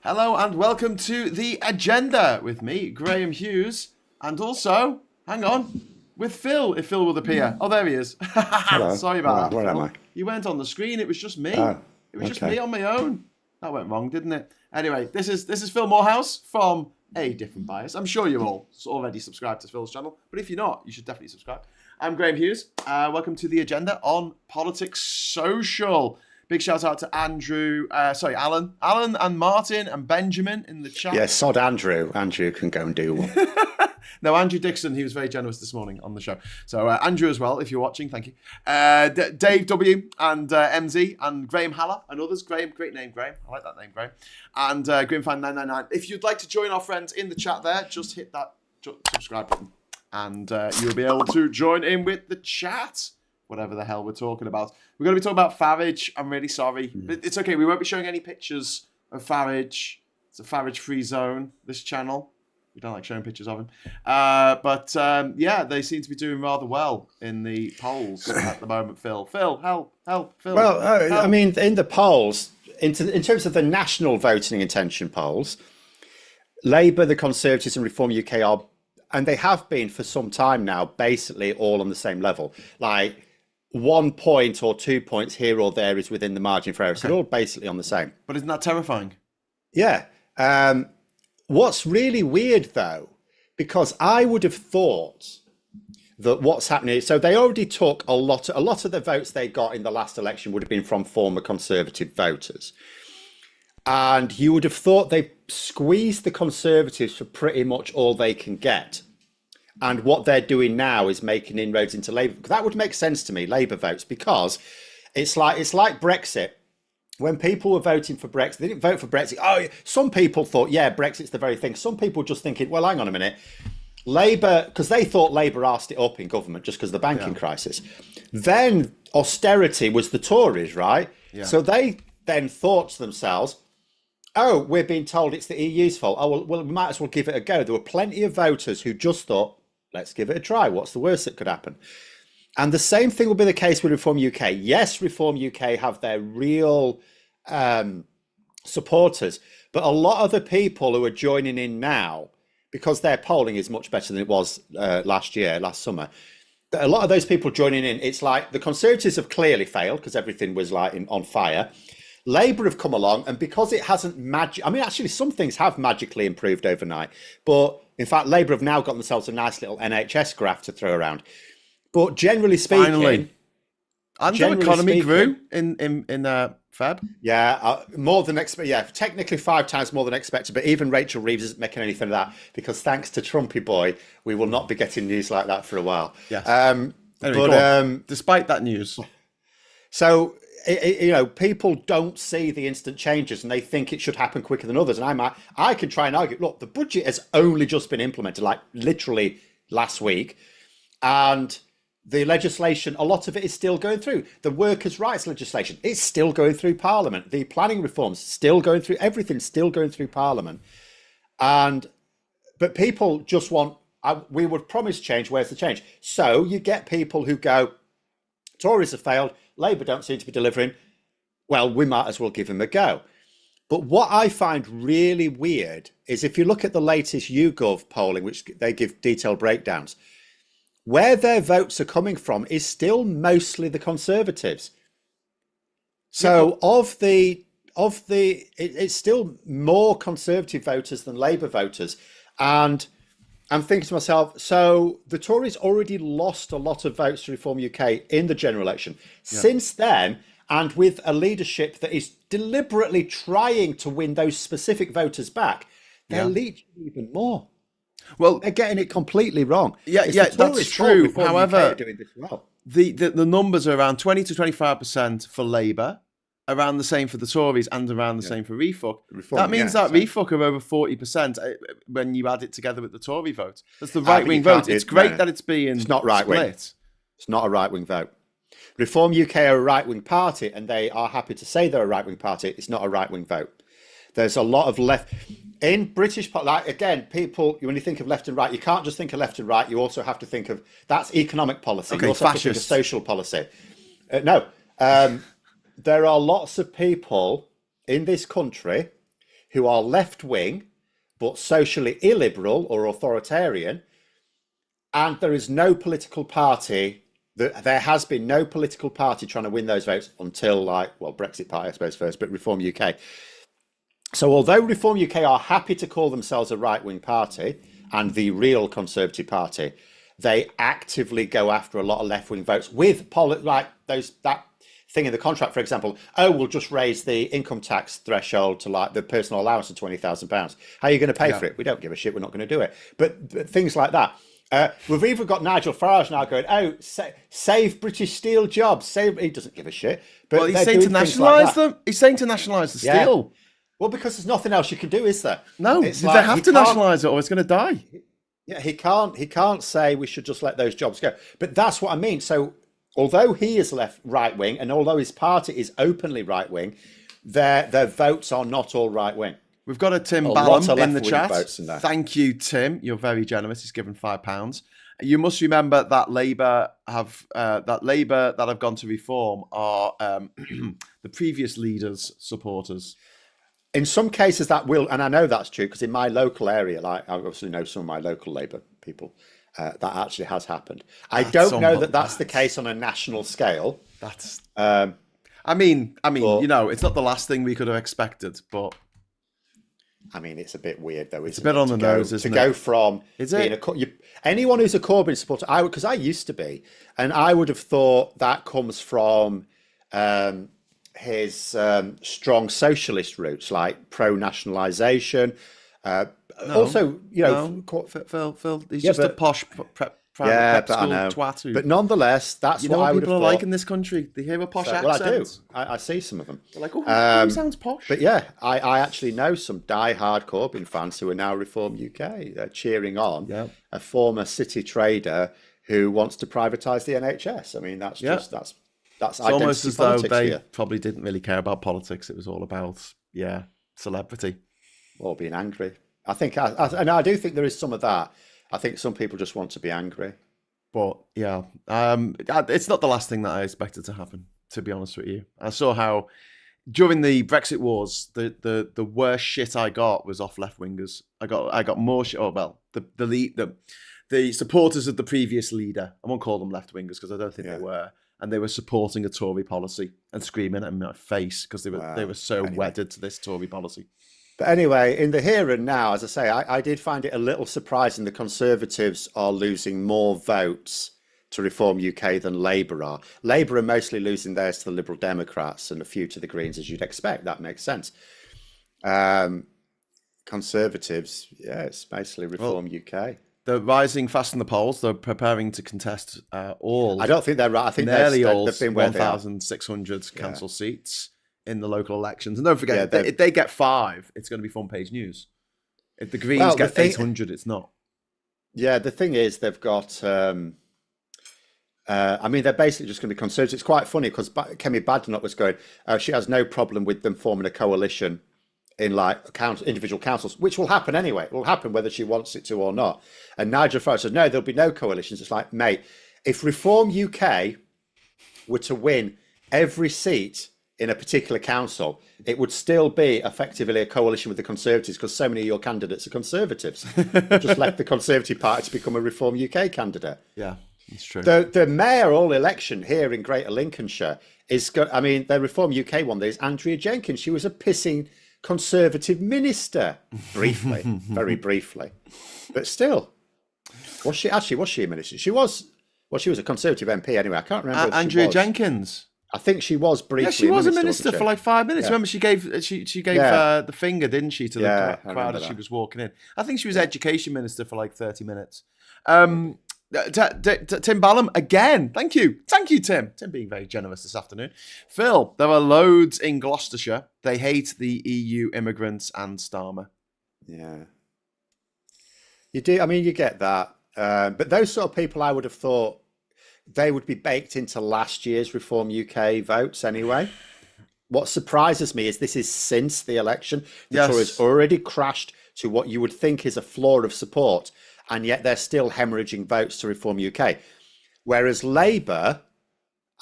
Hello and welcome to The Agenda with me, Graham Hughes, and also, hang on, with Phil, if Phil will appear. Oh, there he is. Hello. Sorry about that, Where Phil. am I? You weren't on the screen, it was just me. Oh, It was just okay. me on my own. That went wrong, didn't it? Anyway, this is Phil Moorhouse from A Different Bias. I'm sure you're all already subscribed to Phil's channel, but if you're not, you should definitely subscribe. I'm Graham Hughes. Welcome to The Agenda on Politics Social. Big shout out to Alan and Martin and Benjamin in the chat. Yeah, sod Andrew. Andrew can go and do one. No, Andrew Dixon, he was very generous this morning on the show. So Andrew as well, if you're watching, thank you. Dave W. and MZ and Graham Haller and others. Graham, great name, Graham. I like that name, Graham. And Grimfan999. If you'd like to join our friends in the chat there, just hit that subscribe button. And you'll be able to join in with the chat. Whatever the hell we're talking about. We're going to be talking about Farage. I'm really sorry. But it's okay. We won't be showing any pictures of Farage. It's a Farage-free zone, this channel. We don't like showing pictures of him. Yeah, they seem to be doing rather well in the polls at the moment, Phil. Phil, help, Phil. Well, help. I mean, in the polls, in terms of the national voting intention polls, Labour, the Conservatives and Reform UK are, and they have been for some time now, basically all on the same level. Like 1 point or 2 points here or there is within the margin for error. So they're all basically on the same. But isn't that terrifying? Yeah. What's really weird, though, because I would have thought that what's happening, so they already took a lot of the votes they got in the last election would have been from former Conservative voters. And you would have thought they squeezed the Conservatives for pretty much all they can get. And what they're doing now is making inroads into Labour. That would make sense to me, Labour votes, because it's like Brexit. When people were voting for Brexit, they didn't vote for Brexit. Oh, some people thought, yeah, Brexit's the very thing. Some people just thinking, well, hang on a minute. Labour, because they thought Labour arsed it up in government just because of the banking crisis. Then austerity was the Tories, right? Yeah. So they then thought to themselves, oh, we're being told it's the EU's fault. Oh, well, we might as well give it a go. There were plenty of voters who just thought, let's give it a try. What's the worst that could happen? And the same thing will be the case with Reform UK. Yes, Reform UK have their real supporters, but a lot of the people who are joining in now, because their polling is much better than it was last summer, a lot of those people joining in, it's like the Conservatives have clearly failed because everything was like on fire. Labour have come along, and because it hasn't actually some things have magically improved overnight, but in fact, Labour have now got themselves a nice little NHS graph to throw around. But generally speaking, finally, and the economy grew in Feb. Yeah, more than expected. Yeah, technically 5 times more than expected. But even Rachel Reeves isn't making anything of that because thanks to Trumpy boy, we will not be getting news like that for a while. Yes. Anyway, despite that news, so people don't see the instant changes and they think it should happen quicker than others. And I can try and argue. Look, the budget has only just been implemented, like literally last week, and the legislation, a lot of it is still going through. The workers' rights legislation, it's still going through Parliament. The planning reforms, still going through, everything's still going through Parliament. But people just want, we would promise change, where's the change? So you get people who go, Tories have failed, Labour don't seem to be delivering, well, we might as well give them a go. But what I find really weird is if you look at the latest YouGov polling, which they give detailed breakdowns, where their votes are coming from is still mostly the Conservatives. So it's still more Conservative voters than Labour voters. And I'm thinking to myself, so the Tories already lost a lot of votes to Reform UK in the general election. Yeah. Since then, and with a leadership that is deliberately trying to win those specific voters back, they're leeching even more. Well, they're getting it completely wrong. Yeah, that's true. However, doing this well. The numbers are around 20 to 25% for Labour, around the same for the Tories, and around the same for Reform. That means that Reform are over 40% when you add it together with the Tory vote. That's the right-wing vote. It's great that it's being It's not right-wing. split. It's not a right-wing vote. Reform UK are a right-wing party, and they are happy to say they're a right-wing party. It's not a right-wing vote. There's a lot of left in British, like again, people, when you think of left and right, you can't just think of left and right. You also have to think of that's economic policy. Okay, you also have to think of social policy. There are lots of people in this country who are left-wing, but socially illiberal or authoritarian, and there is no political party, there has been no political party trying to win those votes until Brexit Party, I suppose, first, but Reform UK. So although Reform UK are happy to call themselves a right-wing party and the real Conservative Party, they actively go after a lot of left-wing votes with that thing in the contract, for example. We'll just raise the income tax threshold to like the personal allowance of £20,000. How are you going to pay for it? We don't give a shit. We're not going to do it. But things like that. We've even got Nigel Farage now going, save British steel jobs. He doesn't give a shit. But well, he's saying to nationalise them. He's saying to nationalise the steel. Well, because there's nothing else you can do, is there? No, they have to nationalise it or it's going to die. Yeah, he can't say we should just let those jobs go. But that's what I mean. So although he is left right-wing and although his party is openly right-wing, their votes are not all right-wing. We've got a Tim Ballum in the chat. Thank you, Tim. You're very generous. He's given £5. You must remember that Labour that have gone to Reform are the previous leader's supporters. In some cases that will, and I know that's true because in my local area, I obviously know some of my local Labour people, that actually has happened. I don't know that that's the case on a national scale. That's. I mean, it's not the last thing we could have expected, but. I mean, it's a bit weird though. It's a bit on the nose, isn't it? To go from being anyone who's a Corbyn supporter, because I used to be, and I would have thought that comes from his strong socialist roots, like pro-nationalisation. Also, Phil, he's just a posh prep school twat. But nonetheless, that's what I would have thought. People are like in this country. They hear a posh accent. Well, I do. I see some of them. They're like, he sounds posh. But yeah, I actually know some die-hard Corbyn fans who are now Reform UK. They're cheering on a former city trader who wants to privatise the NHS. I mean, that's it's almost as though they probably didn't really care about politics. It was all about, celebrity. Or being angry. I think, and I do think there is some of that. I think some people just want to be angry. But it's not the last thing that I expected to happen, to be honest with you. I saw how during the Brexit wars, the worst shit I got was off left-wingers. I got more shit. Oh, well, the supporters of the previous leader, I won't call them left-wingers because I don't think they were. And they were supporting a Tory policy and screaming at my face because they were so wedded to this Tory policy. But anyway, in the here and now, as I say, I did find it a little surprising the Conservatives are losing more votes to Reform UK than Labour are. Labour are mostly losing theirs to the Liberal Democrats and a few to the Greens, as you'd expect. That makes sense. Conservatives, it's basically Reform UK. They're rising fast in the polls. They're preparing to contest all. I don't think they're right. I think nearly all they've been 1,600 council seats in the local elections. And don't forget, if they get 5, it's going to be front page news. If the Greens get 800, it's not. Yeah, the thing is, they've got. They're basically just going to be Conservatives. It's quite funny because Kemi Badenoch was going. She has no problem with them forming a coalition in individual councils, which will happen anyway. It will happen whether she wants it to or not. And Nigel Farage says, no, there'll be no coalitions. It's like, mate, if Reform UK were to win every seat in a particular council, it would still be effectively a coalition with the Conservatives because so many of your candidates are Conservatives. Just left the Conservative Party to become a Reform UK candidate. Yeah, that's true. The mayoral election here in Greater Lincolnshire the Reform UK one, there's Andrea Jenkins. She was a pissing Conservative minister, briefly, very briefly. But still, was she a minister? She was a Conservative MP anyway. I can't remember. Andrea Jenkins. I think she was briefly. Yeah, she was a minister for like 5 minutes. Yeah. Remember, she gave the finger, didn't she, to the crowd as she was walking in? I think she was education minister for like 30 minutes. Tim Ballum again. Thank you, Tim. Tim being very generous this afternoon. Phil, there are loads in Gloucestershire. They hate the EU immigrants and Starmer. Yeah, you do. I mean, you get that. But those sort of people, I would have thought. They would be baked into last year's Reform UK votes anyway. What surprises me is this is since the election. The Tories already crashed to what you would think is a floor of support, and yet they're still hemorrhaging votes to Reform UK. Whereas Labour,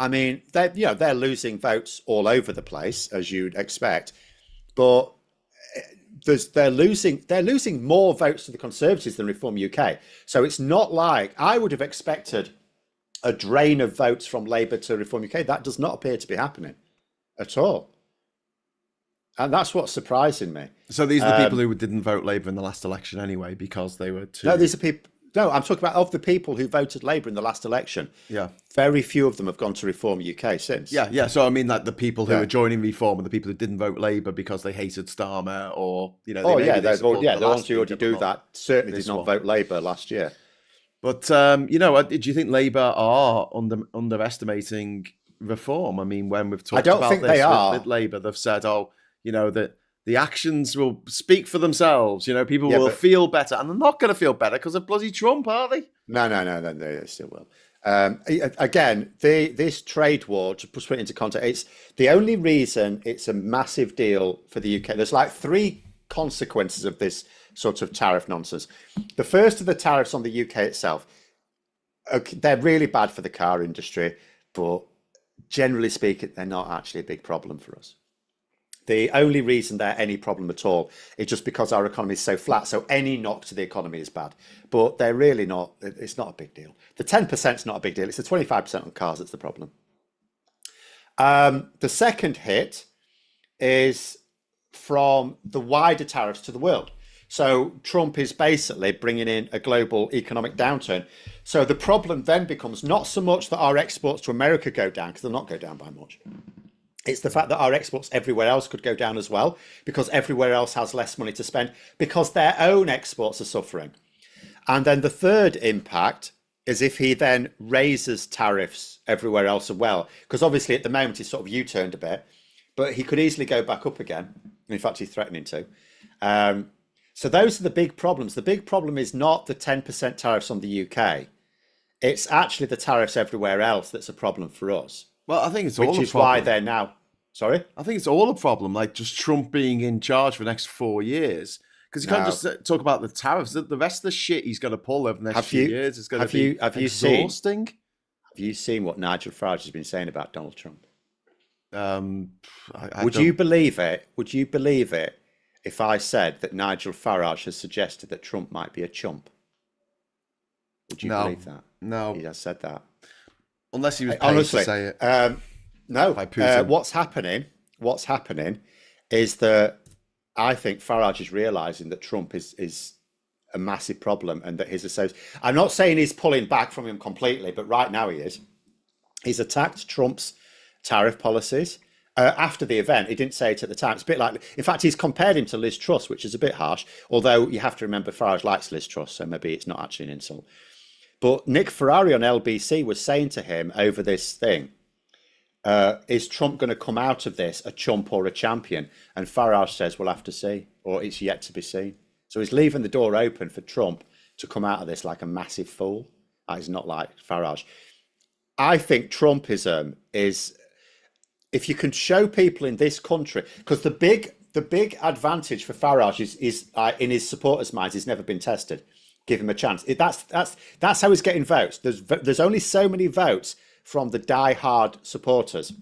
they're losing votes all over the place, as you'd expect. But they're losing more votes to the Conservatives than Reform UK. So it's not like I would have expected a drain of votes from Labour to Reform UK. That does not appear to be happening at all. And that's what's surprising me. So these are the people who didn't vote Labour in the last election anyway, because they were too... No, these are people... No, I'm talking about of the people who voted Labour in the last election. Yeah. Very few of them have gone to Reform UK since. Yeah. So I mean, like the people who are joining Reform and the people who didn't vote Labour because they hated Starmer, or the ones who already do that certainly did not vote Labour last year. But do you think Labour are underestimating Reform? I mean, when we've talked about this with Labour, they've said, that the actions will speak for themselves. People will feel better, and they're not going to feel better because of bloody Trump, are they? No, they still will. Again, this trade war, to put it into context, it's the only reason it's a massive deal for the UK. There's like 3 consequences of this sort of tariff nonsense. The first of the tariffs on the UK itself, they're really bad for the car industry, but generally speaking, they're not actually a big problem for us. The only reason they're any problem at all is just because our economy is so flat. So any knock to the economy is bad, but they're really not. It's not a big deal. The 10% is not a big deal. It's the 25% on cars that's the problem. The second hit is from the wider tariffs to the world. So Trump is basically bringing in a global economic downturn. So the problem then becomes not so much that our exports to America go down, because they'll not go down by much. It's the fact that our exports everywhere else could go down as well, because everywhere else has less money to spend, because their own exports are suffering. And then the third impact is if he then raises tariffs everywhere else as well, because obviously at the moment he's sort of U-turned a bit, but he could easily go back up again. In fact, he's threatening to. So those are the big problems. The big problem is not the 10% tariffs on the UK. It's actually the tariffs everywhere else that's a problem for us. Well, I think it's all a problem. Which is why they're now... Sorry? I think it's all a problem, like just Trump being in charge for the next 4 years. Because you can't just talk about the tariffs. The rest of the shit he's going to pull over the next few years is going to be exhausting. Have you seen what Nigel Farage has been saying about Donald Trump? Would you believe it? Would you believe it if I said that Nigel Farage has suggested that Trump might be a chump? Would you believe that? No. He has said that. Unless he was paid to say it. No. What's happening is that I think Farage is realising that Trump is a massive problem, and that his associates... I'm not saying he's pulling back from him completely, but right now he is. He's attacked Trump's tariff policies. After the event, he didn't say it at the time. It's a bit like... In fact, he's compared him to Liz Truss, which is a bit harsh, although you have to remember Farage likes Liz Truss, so maybe it's not actually an insult. But Nick Ferrari on LBC was saying to him over this thing, is Trump going to come out of this a chump or a champion? And Farage says, we'll have to see, or it's yet to be seen. So he's leaving the door open for Trump to come out of this like a massive fool. That is not like Farage. I think Trumpism is, if you can show people in this country, because the big advantage for Farage is in his supporters' minds, he's never been tested. Give him a chance. That's how he's getting votes. There's only so many votes from the die-hard supporters.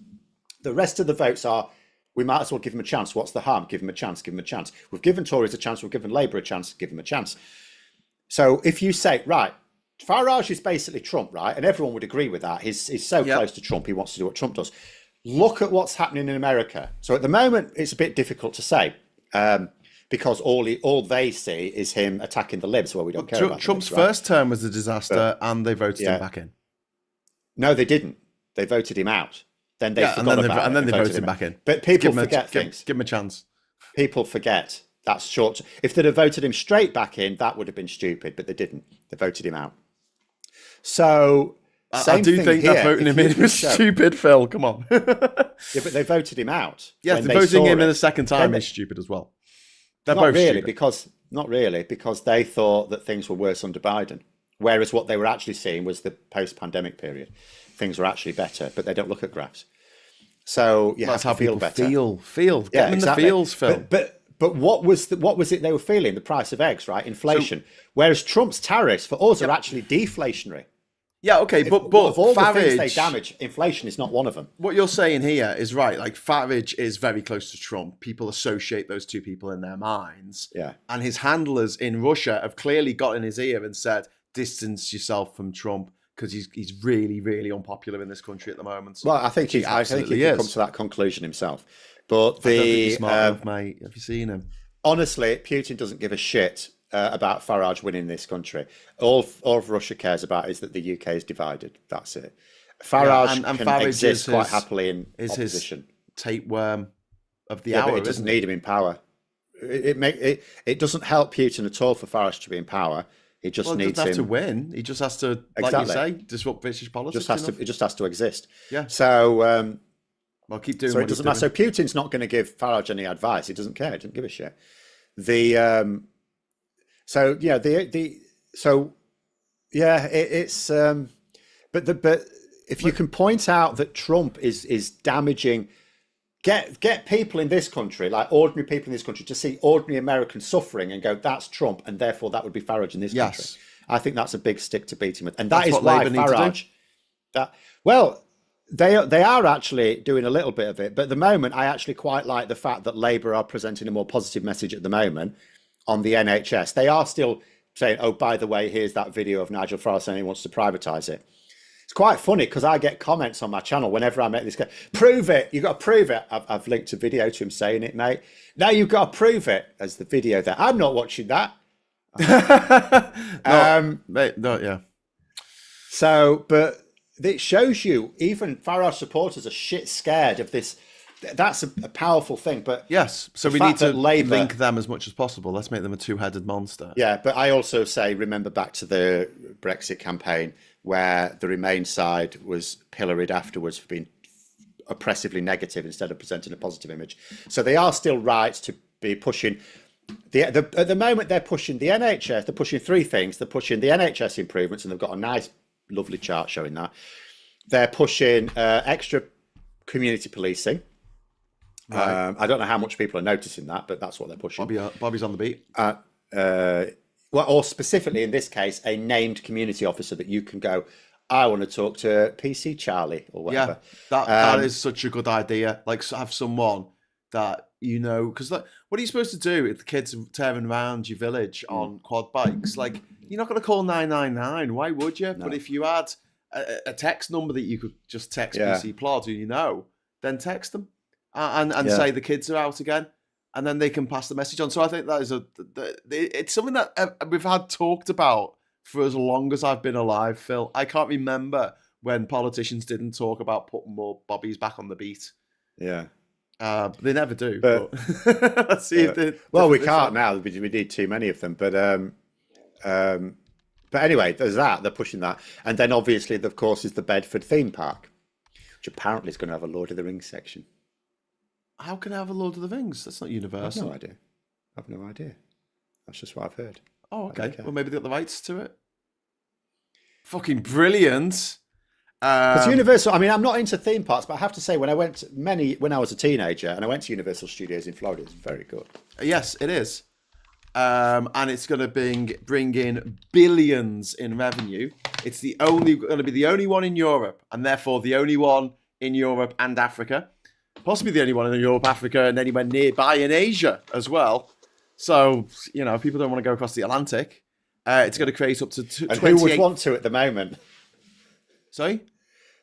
The rest of the votes are, we might as well give him a chance. What's the harm? Give him a chance. Give him a chance. We've given Tories a chance. We've given Labour a chance. Give him a chance. So if you say, right, Farage is basically Trump, right? And everyone would agree with that. He's so close to Trump. He wants to do what Trump does. Look at what's happening in America. So at the moment, it's a bit difficult to say. Because all they see is him attacking the libs, where we don't care about Trump's libs, right? first term was a disaster, and they voted him back in. No, they didn't. They voted him out. Then they forgot about it, and then they voted him back in. But people forget things. Give him a chance. People forget. That's short. If they'd have voted him straight back in, that would have been stupid. But they didn't. They voted him out. So I do think that voting him in was stupid, Phil. Come on. Yeah, but they voted him out. Yes, voting him in a second time is stupid as well. They're both stupid. Not really, because they thought that things were worse under Biden. Whereas what they were actually seeing was the post-pandemic period. Things were actually better, but they don't look at graphs. So you have to feel better. Feel. Get them in the feels, Phil. But what was it they were feeling? The price of eggs, right? Inflation. Whereas Trump's tariffs for us are actually deflationary. Yeah, okay, but of all the things they Farage, damage, inflation is not one of them. what you're saying here is right. Like Farage is very close to Trump. People associate those two people in their minds. Yeah. And his handlers in Russia have clearly got in his ear and said, distance yourself from Trump because he's really, really unpopular in this country at the moment. Well, I think he can come to that conclusion himself. But I don't think he's smart enough, mate. Have you seen him? Honestly, Putin doesn't give a shit about Farage winning this country. All Russia cares about is that the UK is divided. That's it. Farage and can Farage exist quite happily in opposition. His tapeworm of the hour. But it doesn't need him in power. It doesn't help Putin at all for Farage to be in power. He just needs him. He doesn't have to win. He just has to, like you say, disrupt British politics. It just has to exist. Yeah. So. Well, keep doing. So it doesn't matter. So Putin's not going to give Farage any advice. He doesn't care. He doesn't give a shit. But if you can point out that Trump is damaging, get people in this country, like ordinary people in this country, to see ordinary Americans suffering and go, that's Trump, and therefore that would be Farage in this country. I think that's a big stick to beat him with, and that is why Farage. They are actually doing a little bit of it, but at the moment, I actually quite like the fact that Labour are presenting a more positive message at the moment on the NHS. They are still saying, oh, by the way, here's that video of Nigel Farage saying he wants to privatise it. It's quite funny because I get comments on my channel whenever I make this guy, prove it, you've got to prove it. I've linked a video to him saying it, mate. Now you've got to prove it as the video there. I'm not watching that. Yeah. So, but it shows you even Farage supporters are shit scared of this. That's a powerful thing. But yes, so we need to link them as much as possible. Let's make them a two-headed monster. Yeah, but I also say, remember back to the Brexit campaign where the Remain side was pilloried afterwards for being oppressively negative instead of presenting a positive image. So they are still right to be pushing. At the moment, they're pushing the NHS. They're pushing three things. They're pushing the NHS improvements, and they've got a nice, lovely chart showing that. They're pushing extra community policing. Right. I don't know how much people are noticing that, but that's what they're pushing. Bobby's on the beat. Or specifically in this case, a named community officer that you can go, I want to talk to PC Charlie or whatever. Yeah, that is such a good idea. Like, have someone that because what are you supposed to do if the kids are tearing around your village on quad bikes? Like, you're not going to call 999. Why would you? No. But if you had a text number that you could just text PC Plod, who then text them and say the kids are out again, and then they can pass the message on. So I think that is it's something that we've had talked about for as long as I've been alive, Phil. I can't remember when politicians didn't talk about putting more bobbies back on the beat. Yeah. They never do. But let's see if we can't now. We need too many of them. But anyway, there's that. They're pushing that. And then obviously, of course, is the Bedford theme park, which apparently is going to have a Lord of the Rings section. How can I have a Lord of the Rings? That's not Universal. I have no idea. That's just what I've heard. Oh, okay. Well, maybe they got the rights to it. Fucking brilliant. Because Universal, I mean, I'm not into theme parks, but I have to say, when I was a teenager and I went to Universal Studios in Florida, it's very good. Yes, it is. And it's going to bring in billions in revenue. It's going to be the only one in Europe, and therefore the only one in Europe and Africa. Possibly the only one in Europe, Africa, and anywhere nearby in Asia as well. So, if people don't want to go across the Atlantic, it's going to create up to 28... Who would want to at the moment? Sorry?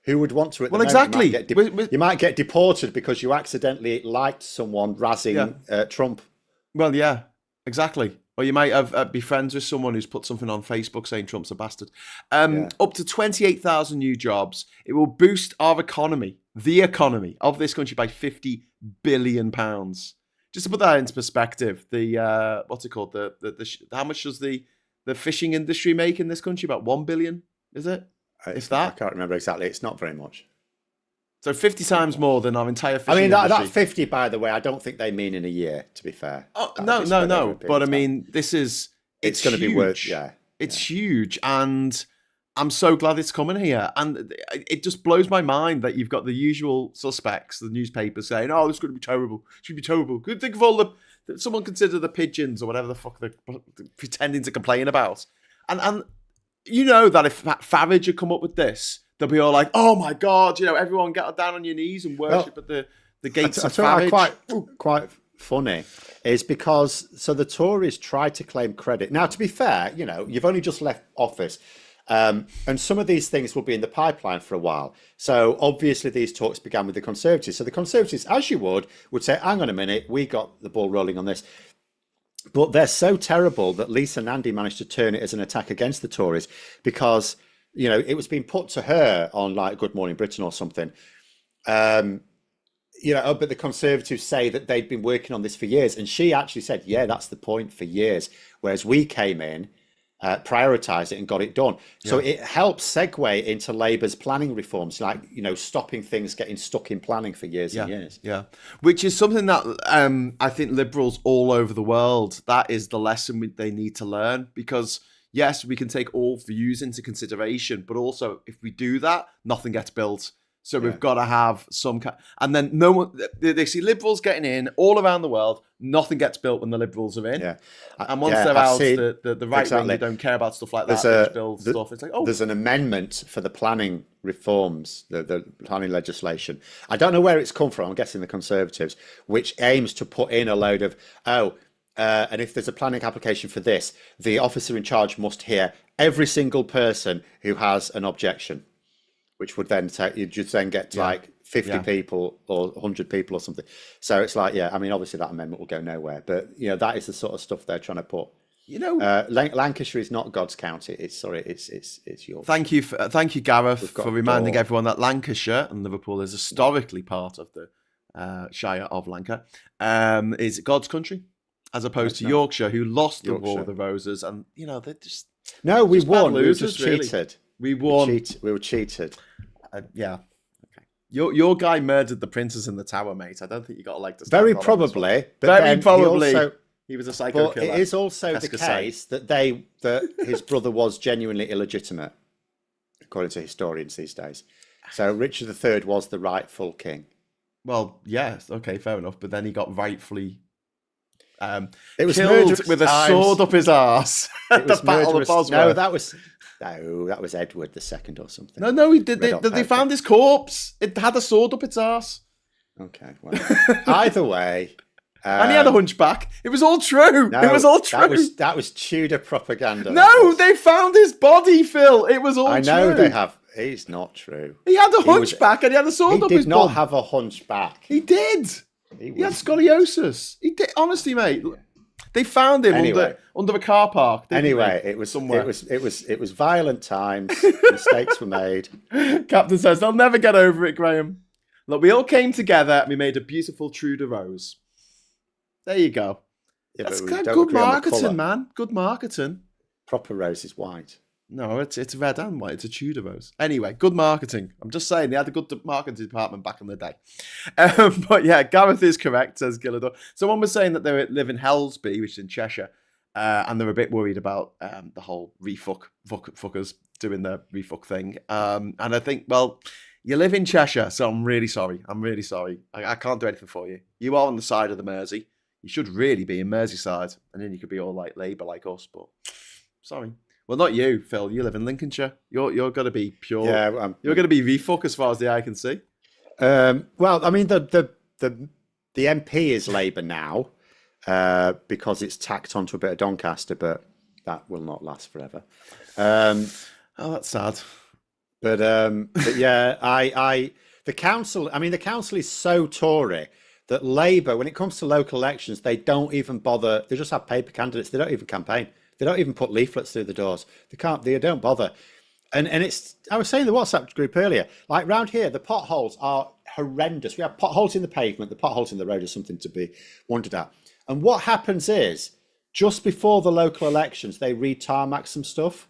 Who would want to at the moment? Well, exactly. You might get deported because you accidentally liked someone razzing Trump. Well, yeah, exactly. Or you might be friends with someone who's put something on Facebook saying Trump's a bastard. Up to 28,000 new jobs. It will boost our economy, the economy of this country, by £50 billion. Just to put that into perspective, the what's it called? How much does the fishing industry make in this country? About 1 billion, is it? If that? I can't remember exactly. It's not very much. So 50 times more than our entire fishing industry. industry. That 50, by the way, I don't think they mean in a year, to be fair. Oh, no. But I mean, it's going to be worth, It's huge. And I'm so glad it's coming here. And it just blows my mind that you've got the usual suspects, the newspapers saying, oh, this is going to be terrible. It's going to be terrible. Good. Think of all someone consider the pigeons or whatever the fuck they're pretending to complain about. And you know that if Farage had come up with this, they'll be all like, "Oh my God, everyone get down on your knees and worship at the gates of Farage." Quite funny is because the Tories tried to claim credit. Now, to be fair, you've only just left office. And some of these things will be in the pipeline for a while. So obviously these talks began with the Conservatives. So the Conservatives, as you would say, hang on a minute, we got the ball rolling on this. But they're so terrible that Lisa Nandy managed to turn it as an attack against the Tories because, it was being put to her on like Good Morning Britain or something. But the Conservatives say that they'd been working on this for years. And she actually said, yeah, that's the point, for years. Whereas we came in, prioritised it and got it done. So it helps segue into Labour's planning reforms, like, stopping things getting stuck in planning for years and years. Yeah, which is something that I think Liberals all over the world, that is the lesson they need to learn. Because, yes, we can take all views into consideration, but also if we do that, nothing gets built. So we've got to have some and then no one, they see Liberals getting in all around the world, nothing gets built when the Liberals are in. Yeah. And once they're out, the right wing, they don't care about stuff like that. They build stuff. It's like, there's an amendment for the planning reforms, the planning legislation. I don't know where it's come from. I'm guessing the Conservatives, which aims to put in a load of, and if there's a planning application for this, the officer in charge must hear every single person who has an objection. Which would then you'd just then get to like 50 people or 100 people or something. So it's like, obviously that amendment will go nowhere. But, that is the sort of stuff they're trying to put. Lancashire is not God's county. It's yours. Thank you, Gareth, for reminding everyone that Lancashire and Liverpool is historically part of the Shire of Lanka. Is God's country, as opposed to Yorkshire, who lost the War of the Roses. And, they're just... No, we won. Losers, we were just cheated. We won. We were cheated. Okay. Your guy murdered the princes in the tower, mate. I don't think you got a leg to stand Very probably. He was a psycho killer. It is also the case that his brother was genuinely illegitimate, according to historians these days. So Richard III was the rightful king. Well, yes, okay, fair enough. But then he got rightfully it was killed with a sword up his arse at the Battle of Bosworth. No, that was Edward II or something. No, he did. They found his corpse. It had a sword up its arse. Okay, well, either way. And he had a hunchback. It was all true. No, it was all true. That was Tudor propaganda. No, they found his body, Phil. It was all true. I know they have. He's not true. He had a hunchback and he had a sword up his bum. He did not have a hunchback. He did. He had scoliosis. He did. Honestly, mate. They found him under a car park. It was violent times. Mistakes were made. Captain says they'll never get over it, Graham. Look, we all came together and we made a beautiful Tudor rose. There you go. Yeah, that's good marketing, man. Good marketing. Proper rose is white. No, it's red and white. It's a Tudor rose. Anyway, good marketing. I'm just saying, they had a good marketing department back in the day. But yeah, Gareth is correct, says Gillador. Someone was saying that they live in Helsby, which is in Cheshire, and they're a bit worried about the whole fuckers doing the refuck thing. And I think, well, you live in Cheshire, so I'm really sorry. I can't do anything for you. You are on the side of the Mersey. You should really be in Merseyside, and then you could be all like Labour like us, but sorry. Well, not you, Phil. You live in Lincolnshire. You're going to be pure. Yeah, you're going to be refuck as far as the eye can see. Well, I mean, the MP is Labour now because it's tacked onto a bit of Doncaster, but that will not last forever. Oh, that's sad. But yeah, the council. I mean, the council is so Tory that Labour, when it comes to local elections, they don't even bother. They just have paper candidates. They don't even campaign. They don't even put leaflets through the doors. They don't bother. And it's, I was saying in the WhatsApp group earlier, like round here, the potholes are horrendous. We have potholes in the pavement, the potholes in the road are something to be wondered at. And what happens is, just before the local elections, they re-tarmac some stuff.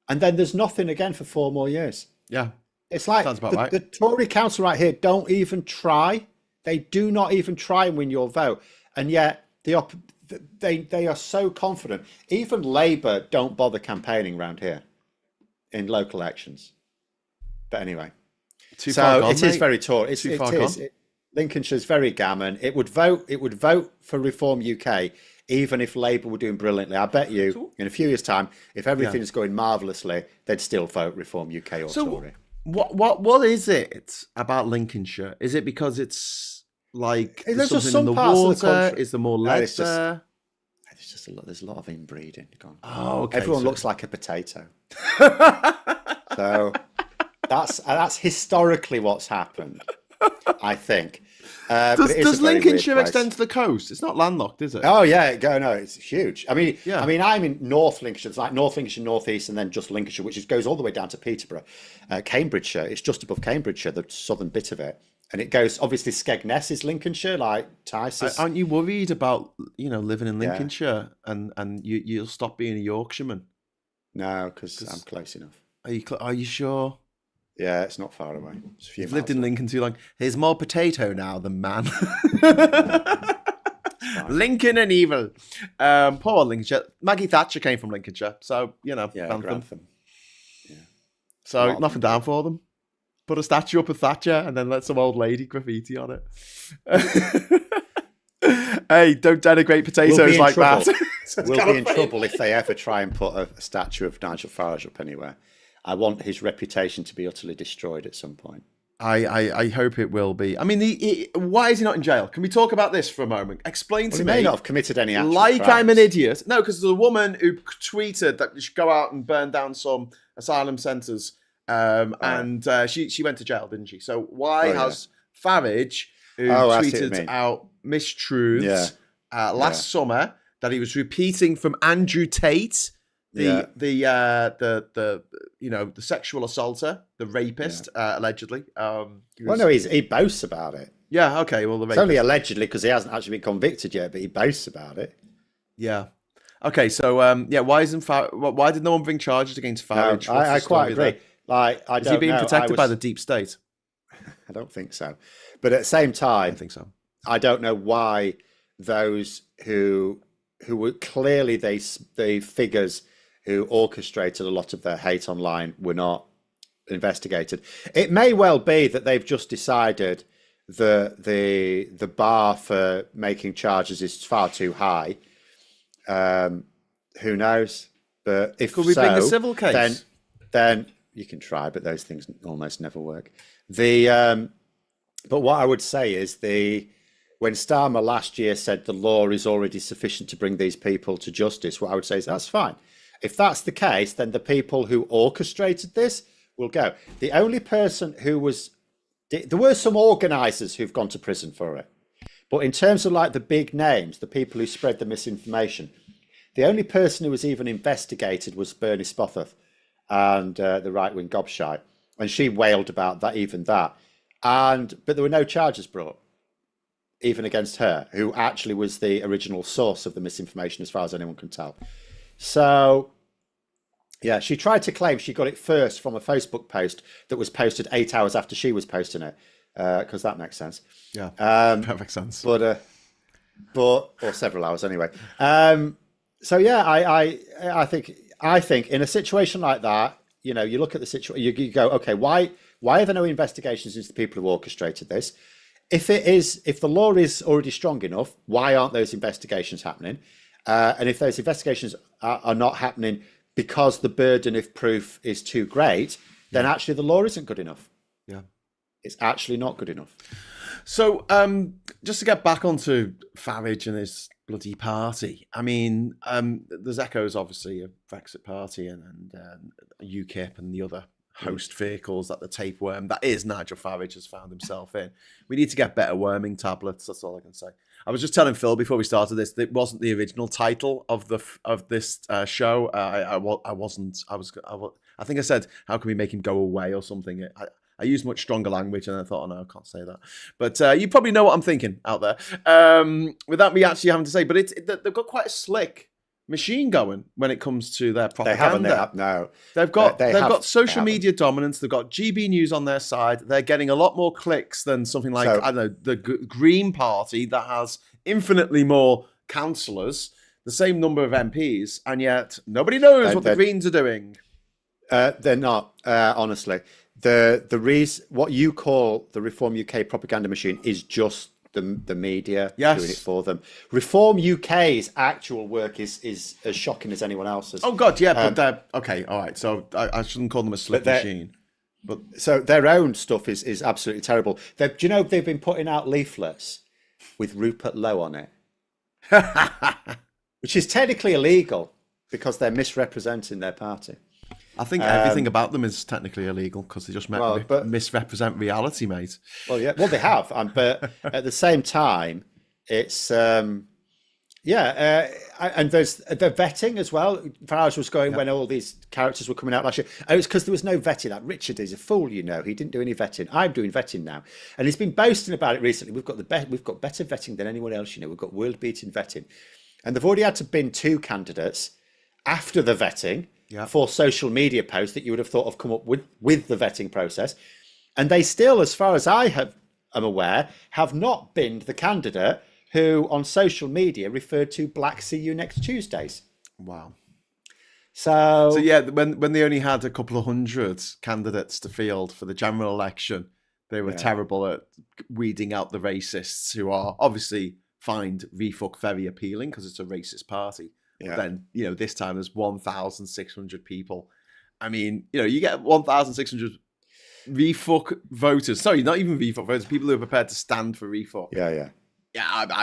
And then there's nothing again for 4 more years. Yeah. It's like the Tory council right here don't even try. They do not even try and win your vote. And yet they are so confident. Even Labour don't bother campaigning around here in local elections. But anyway, it is very Tory. Lincolnshire's very gammon. It would vote for Reform UK even if Labour were doing brilliantly, I bet you in a few years' time, if everything's going marvellously, they'd still vote Reform UK or Tory. What is it about Lincolnshire? Is it because it's like there's just something some in the parts of the water? country. Is there more lead there? There's a lot of inbreeding. Oh, okay. Everyone looks like a potato. So that's historically what's happened, I think. Does Lincolnshire extend to the coast? It's not landlocked, is it? Oh yeah, no, it's huge. I mean, Yeah. I'm in North Lincolnshire. It's like North Lincolnshire, North East, and then just Lincolnshire, which goes all the way down to Peterborough, Cambridgeshire. It's just above Cambridgeshire, the southern bit of it, and it goes obviously Skegness is Lincolnshire, like Tysus. Aren't you worried about living in Lincolnshire and you'll stop being a Yorkshireman? No, because I'm close enough. Are you sure? Yeah, it's not far away. It's a few You've lived miles in Lincoln too long. There's more potato now than man. Lincoln and evil. Poor old Lincolnshire. Maggie Thatcher came from Lincolnshire, so Grantham. Yeah. So nothing down for them. Put a statue up of Thatcher and then let some old lady graffiti on it. Hey, don't denigrate potatoes like that. We'll be in trouble if they ever try and put a statue of Nigel Farage up anywhere. I want his reputation to be utterly destroyed at some point. I hope it will be. I mean, why is he not in jail? Can we talk about this for a moment? Explain to me. He may not have committed any actual crimes. I'm an idiot. No, because there's a woman who tweeted that you should go out and burn down some asylum centres, and she went to jail, didn't she? So why has Farage, who tweeted out mistruths last summer that he was repeating from Andrew Tate, the sexual assaulter, the rapist, allegedly. He boasts about it. Yeah, okay. Well, it's only allegedly because he hasn't actually been convicted yet, but he boasts about it. Yeah. Okay. So, why did no one bring charges against Farage? No, I quite agree. Is he being protected by the deep state? I don't think so. But at the same time, I don't think so. I don't know why those who were clearly the figures who orchestrated a lot of their hate online were not investigated. It may well be that they've just decided that the bar for making charges is far too high. Who knows? But if could we bring a civil case? Then you can try, but those things almost never work. But what I would say is when Starmer last year said the law is already sufficient to bring these people to justice, what I would say is that's fine. If that's the case, then the people who orchestrated this will go. The only person there were some organisers who've gone to prison for it. But in terms of like the big names, the people who spread the misinformation, the only person who was even investigated was Bernie Spothoff and the right-wing gobshite. And she wailed about that. But there were no charges brought, even against her, who actually was the original source of the misinformation as far as anyone can tell. So, yeah, she tried to claim she got it first from a Facebook post that was posted 8 hours after she was posting it, because that makes sense. Yeah, that makes sense. Or several hours anyway. So yeah, I think in a situation like that, you look at the situation, you go, okay, why are there no investigations into the people who orchestrated this? If the law is already strong enough, why aren't those investigations happening? And if those investigations are not happening because the burden of proof is too great, then actually the law isn't good enough. Yeah. It's actually not good enough. So just to get back onto Farage and his bloody party, I mean, there's echoes, obviously, of Brexit Party and UKIP and the other host vehicles that the tapeworm that is Nigel Farage has found himself in. We need to get better worming tablets. That's all I can say. I was just telling Phil before we started this that it wasn't the original title of this show. I think I said, how can we make him go away or something? I used much stronger language and I thought, oh no, I can't say that. But you probably know what I'm thinking out there without me actually having to say. But they've got quite a slick machine going when it comes to their propaganda. They've got social media dominance. They've got GB News on their side. They're getting a lot more clicks than something like I don't know, the Green Party that has infinitely more councillors, the same number of MPs, and yet nobody knows what the Greens are doing. They're not, honestly. The reason what you call the Reform UK propaganda machine is just the media Yes. doing it for them. Reform UK's actual work is as shocking as anyone else's. Oh God, yeah, but they're okay. All right, so I shouldn't call them a slip machine, but So their own stuff is absolutely terrible. Do you know they've been putting out leaflets with Rupert Lowe on it, which is technically illegal because they're misrepresenting their party. I think everything about them is technically illegal because they just misrepresent reality, mate. Well, yeah, well they have, but at the same time, it's and there's the vetting as well. Farage was going when all these characters were coming out last year. Oh, it's because there was no vetting. Like Richard is a fool, He didn't do any vetting. I'm doing vetting now, and he's been boasting about it recently. We've got better vetting than anyone else. We've got world-beating vetting, and they've already had to bin 2 candidates after the vetting. For social media posts that you would have thought have come up with the vetting process. And they still, as far as I am aware, have not binned the candidate who on social media referred to Black See You Next Tuesdays. Wow. So yeah, when they only had a couple of hundred candidates to field for the general election, they were terrible at weeding out the racists who are obviously find refuck very appealing because it's a racist party. But then, this time there's 1,600 people. I mean, you get 1,600 refuck voters. Sorry, not even refuck voters. People who are prepared to stand for refuck. Yeah.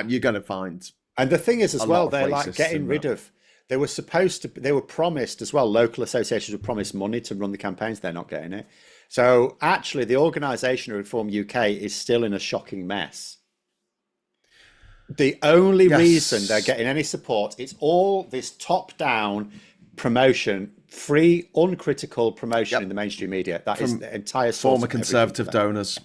You're going to find. And the thing is, as well, they're like getting rid of. They were promised as well. Local associations were promised money to run the campaigns. They're not getting it. So actually, the organisation of Reform UK is still in a shocking mess. The only reason they're getting any support is all this top-down promotion, free, uncritical promotion in the mainstream media. That is the entire source former Conservative donors.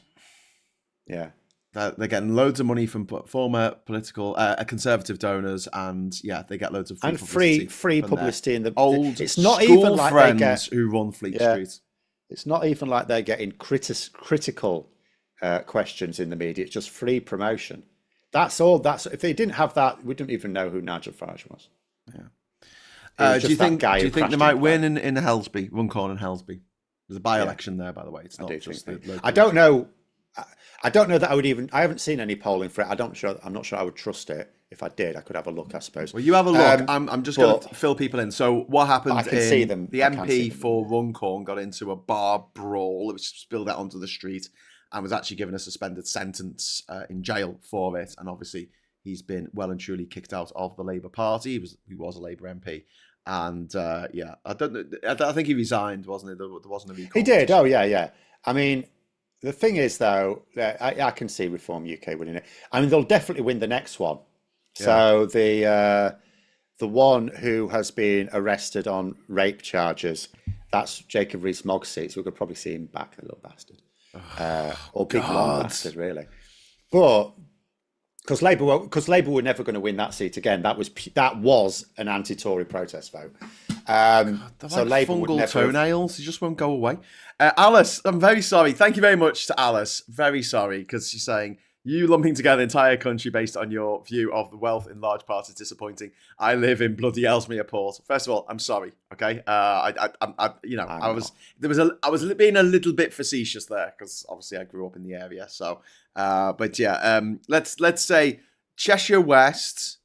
Yeah. They're getting loads of money from former political Conservative donors, and they get loads of free publicity in the old. It's not even like friends they get, who run Fleet Street. It's not even like they're getting critical questions in the media. It's just free promotion. That's all. If they didn't have that, we don't even know who Nigel Farage was. Yeah. Do you think they might win in Helsby, Runcorn and Helsby? There's a by-election there, by the way. It's not just the local. I don't know. I don't know that I would even. I haven't seen any polling for it. I'm not sure I would trust it. If I did, I could have a look, I suppose. Well, you have a look. I'm just going to fill people in. So what happened? I can see them. The MP for Runcorn got into a bar brawl, which spilled out onto the street, and was actually given a suspended sentence in jail for it. And obviously, he's been well and truly kicked out of the Labour Party. He was a Labour MP. And I think he resigned, wasn't it? There wasn't a recall. He did. Oh, yeah. I mean, the thing is, though, I can see Reform UK winning it. I mean, they'll definitely win the next one. So the one who has been arrested on rape charges, that's Jacob Rees-Mogg, so we could probably see him back, the little bastard. Or big long bastard, really. But because Labour were never going to win that seat again. That was an anti-Tory protest vote. So like Labour would never toenails. You just won't go away. Alice, I'm very sorry. Thank you very much to Alice. Very sorry, because she's saying you lumping together the entire country based on your view of the wealth in large parts is disappointing. I live in bloody Ellesmere Port. First of all, I'm sorry. Okay, I was being a little bit facetious there because obviously I grew up in the area. So, let's say Cheshire West,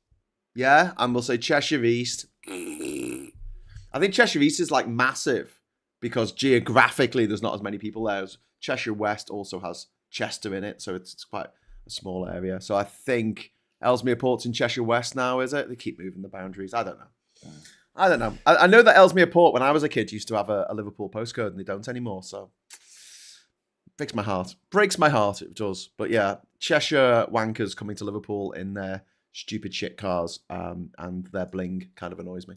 and we'll say Cheshire East. I think Cheshire East is like massive because geographically there's not as many people there. Cheshire West also has Chester in it, so it's quite a small area. So I think Ellesmere Port's in Cheshire West now, is it? They keep moving the boundaries. I don't know. I know that Ellesmere Port, when I was a kid, used to have a Liverpool postcode, and they don't anymore. So breaks my heart. It does. But yeah, Cheshire wankers coming to Liverpool in their stupid shit cars, and their bling kind of annoys me,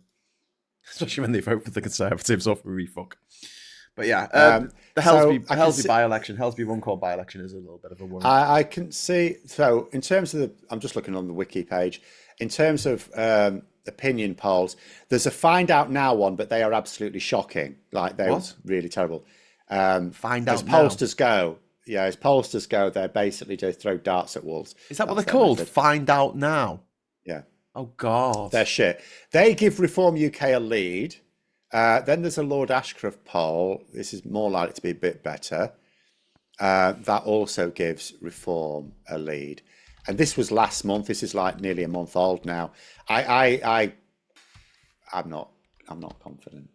especially when they vote for the Conservatives or for refuck. But yeah, the Helsby by-election, Helsby Runcorn by-election is a little bit of a worry. I can see. So in terms of I'm just looking on the wiki page. In terms of opinion polls, there's a Find Out Now one, but they are absolutely shocking. Like they're really terrible. Find Out As pollsters go, as pollsters go, they're basically just throw darts at walls. Is that what they're called? Find Out Now. Yeah. Oh God. They're shit. They give Reform UK a lead. Then there's a Lord Ashcroft poll. This is more likely to be a bit better. That also gives Reform a lead. and this was last month. This is like nearly a month old now. I'm not confident.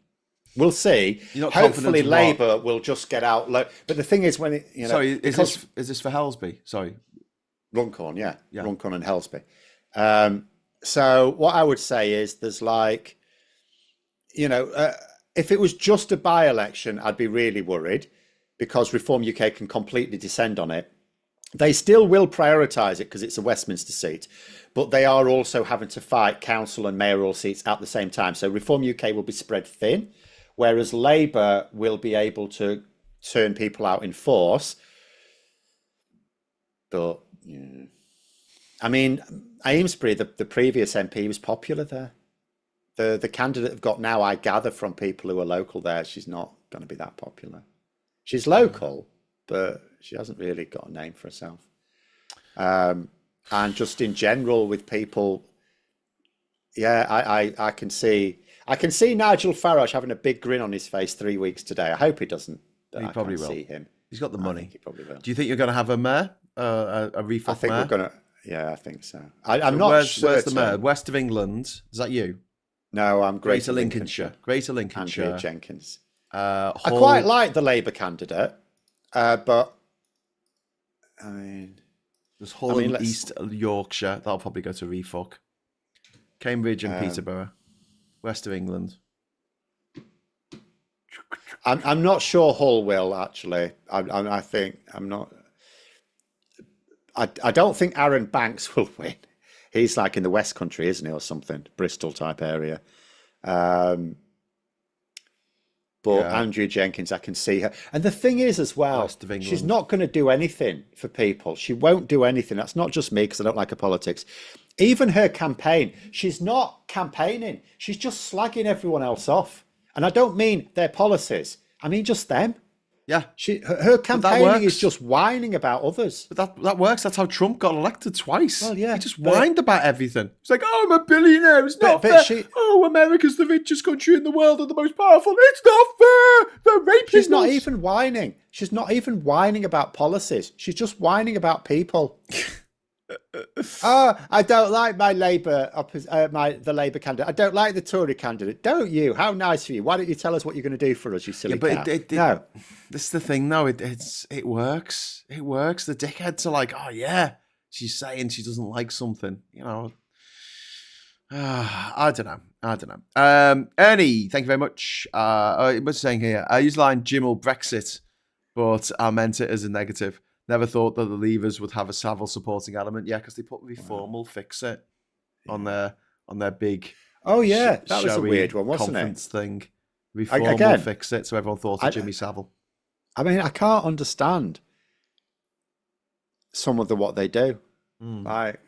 We'll see. You're not Hopefully, confident in Labour will just get out. But the thing is, when it, sorry, is this for Helsby? Sorry, Runcorn, yeah. Yeah. Runcorn and Helsby. So what I would say is, there's like, if it was just a by-election, I'd be really worried, because Reform UK can completely descend on it. They still will prioritise it because it's a Westminster seat, but they are also having to fight council and mayoral seats at the same time. So Reform UK will be spread thin, whereas Labour will be able to turn people out in force. But, yeah. I mean, Amesbury, the previous MP, was popular there. The candidate they've got now, I gather from people who are local there, she's not going to be that popular. She's local, but she hasn't really got a name for herself. And just in general with people, yeah, I can see Nigel Farage having a big grin on his face 3 weeks today. I hope he doesn't. But he probably will. See him. He's got the money. He probably will. Do you think you're going to have a mayor, a refuck I think mayor? we're going to. Yeah, I think so. I'm not certain. Where's the mayor? West of England. Is that you? No, I'm Greater Lincolnshire. Greater Lincolnshire. Andrea Jenkins. Hull... I quite like the Labour candidate, but I mean, there's Hull and East Yorkshire. That'll probably go to refuck. Cambridge and Peterborough. West of England. I'm not sure Hull will actually. I think I'm not. I don't think Aaron Banks will win. He's like in the West Country, isn't he, or something, Bristol type area. But yeah. Andrea Jenkins, I can see her. And the thing is as well, she's not going to do anything for people. She won't do anything. That's not just me, because I don't like her politics. Even her campaign, she's not campaigning. She's just slagging everyone else off. And I don't mean their policies. I mean just them. Yeah. Her campaigning is just whining about others. But that works. That's how Trump got elected twice. Well, yeah. He just whined about everything. He's like, oh, I'm a billionaire. It's not fair. Oh, America's the richest country in the world and the most powerful. It's not fair. They're raping She's not us. even whining. She's not even whining about policies. She's just whining about people. I don't like my Labour, the Labour candidate. I don't like the Tory candidate. Don't you? How nice of you. Why don't you tell us what you're going to do for us, you silly cat? No. This is the thing, though. It works. It works. The dickheads are like, oh, yeah, she's saying she doesn't like something. I don't know. Ernie, thank you very much. I was saying here, I used the line Jim or Brexit, but I meant it as a negative. Never thought that the Leavers would have a Savile supporting element. Yeah, because they put Reform will fix it on their big. Oh yeah, that was a weird one, wasn't conference it? Thing. Reform will fix it, so everyone thought of Jimmy Savile. I mean, I can't understand some of what they do. Like,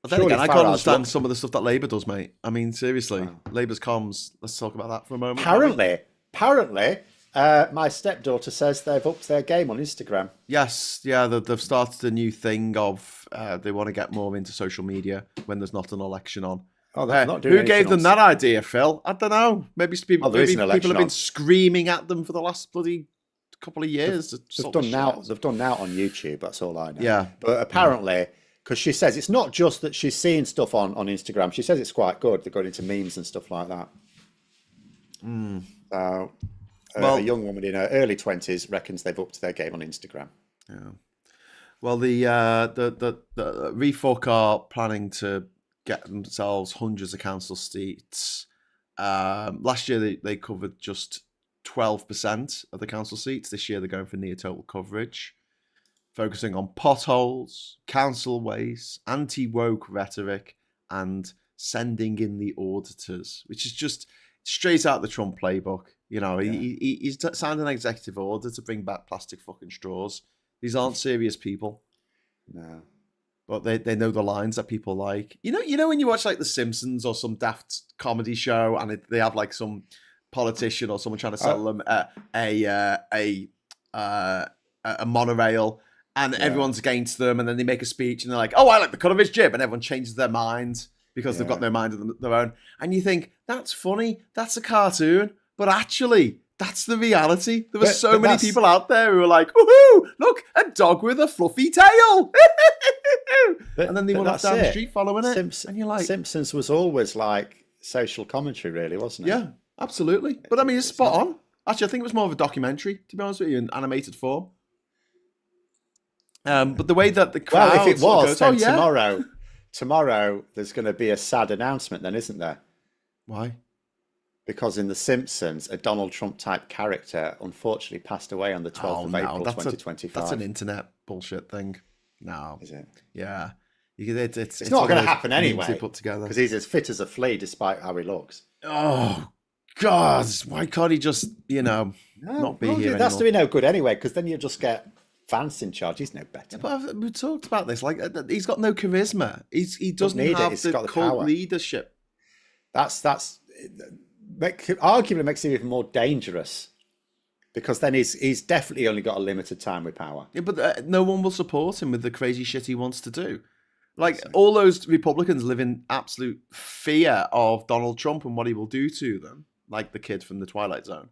but then again, I can't understand some of the stuff that Labour does, mate. I mean, seriously, Labour's comms. Let's talk about that for a moment. Apparently. My stepdaughter says they've upped their game on Instagram. Yes, yeah, they've started a new thing of they want to get more into social media when there's not an election on. Oh, they're not doing who gave them that idea, Phil? I don't know. Maybe people have been screaming at them for the last bloody couple of years. They've done now on YouTube. That's all I know. Yeah, but apparently, because she says it's not just that she's seeing stuff on Instagram. She says it's quite good. They're going into memes and stuff like that. So. A young woman in her early 20s reckons they've upped their game on Instagram. Yeah. Well, the Refuck are planning to get themselves hundreds of council seats. Last year they covered just 12% of the council seats. This year they're going for near total coverage, focusing on potholes, council waste, anti-woke rhetoric, and sending in the auditors, which is just straight out the Trump playbook. He's signed an executive order to bring back plastic fucking straws. These aren't serious people. No. But they know the lines that people like. You know when you watch like The Simpsons or some daft comedy show and they have like some politician or someone trying to sell them a monorail and everyone's against them, and then they make a speech and they're like, oh, I like the cut of his jib, and everyone changes their mind because they've got no mind of their own. And you think, that's funny, that's a cartoon. But actually, That's the reality. There were But- so but many that's- people out there who were like, "Woohoo! Look, a dog with a fluffy tail!" And then they went off that's down the it. street following it, and you're like, Simpsons was always like social commentary, really, wasn't it? "Yeah, absolutely." But I mean, it's spot on. Actually, I think it was more of a documentary, to be honest with you, in animated form. But the way that the crowd Well, if it was, goes, then tomorrow there's going to be a sad announcement, then, isn't there? Why? Because in The Simpsons, a Donald Trump type character unfortunately passed away on the 12th of April, 2025. That's an internet bullshit thing. No, Is it? yeah, It's not going to happen anyway. Put together because he's as fit as a flea, despite how he looks. Oh God, why can't he just not be here That's anymore? to be no good anyway, because then you just get Vance in charge. He's no better. But we talked about this. Like, he's got no charisma. He doesn't need it. have He's the got the cult power. leadership. Arguably makes him even more dangerous, because then he's definitely only got a limited time with power. Yeah, but no one will support him with the crazy shit he wants to do. Like, all those Republicans live in absolute fear of Donald Trump and what he will do to them, like the kid from the Twilight Zone.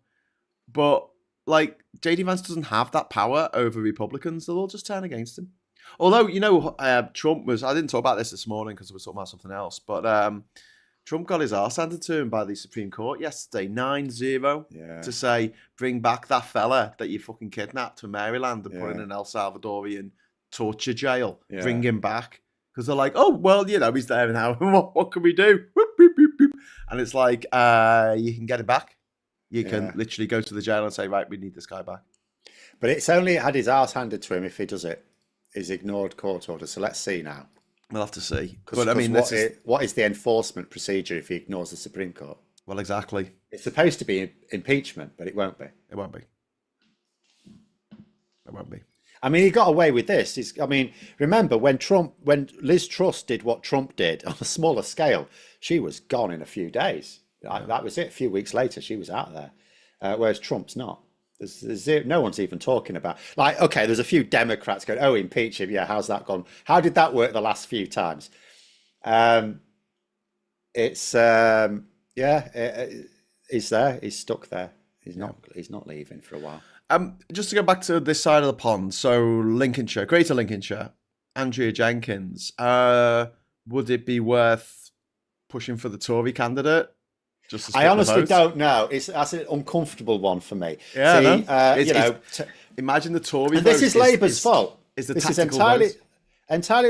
But, like, JD Vance doesn't have that power over Republicans. They'll all just turn against him. Although, Trump was... I didn't talk about this morning because we were talking about something else, but Trump got his arse handed to him by the Supreme Court yesterday, 9-0, to say, bring back that fella that you fucking kidnapped from Maryland and put in an El Salvadorian torture jail. Yeah. Bring him back. Because they're like, oh, well, he's there now. what can we do? Whoop, boop, boop, boop. And it's like, you can get him back. You can literally go to the jail and say, right, we need this guy back. But it's only had his arse handed to him if he does it. He's ignored court orders. So let's see now. We'll have to see. But I mean, what is the enforcement procedure if he ignores the Supreme Court? Well, exactly. It's supposed to be impeachment, but it won't be. It won't be. It won't be. I mean, he got away with this. Remember when Liz Truss did what Trump did on a smaller scale, she was gone in a few days. That was it. A few weeks later, she was out there. Whereas Trump's not. No one's even talking about. Like, okay, there's a few Democrats going, "Oh, impeach him." Yeah, how's that gone? How did that work the last few times? He's there. He's stuck there. He's not leaving for a while. Just to go back to this side of the pond, so Lincolnshire, Greater Lincolnshire, Andrea Jenkins, would it be worth pushing for the Tory candidate? I honestly don't know. That's an uncomfortable one for me. Yeah, imagine the Tory vote. This is Labour's fault. This is entirely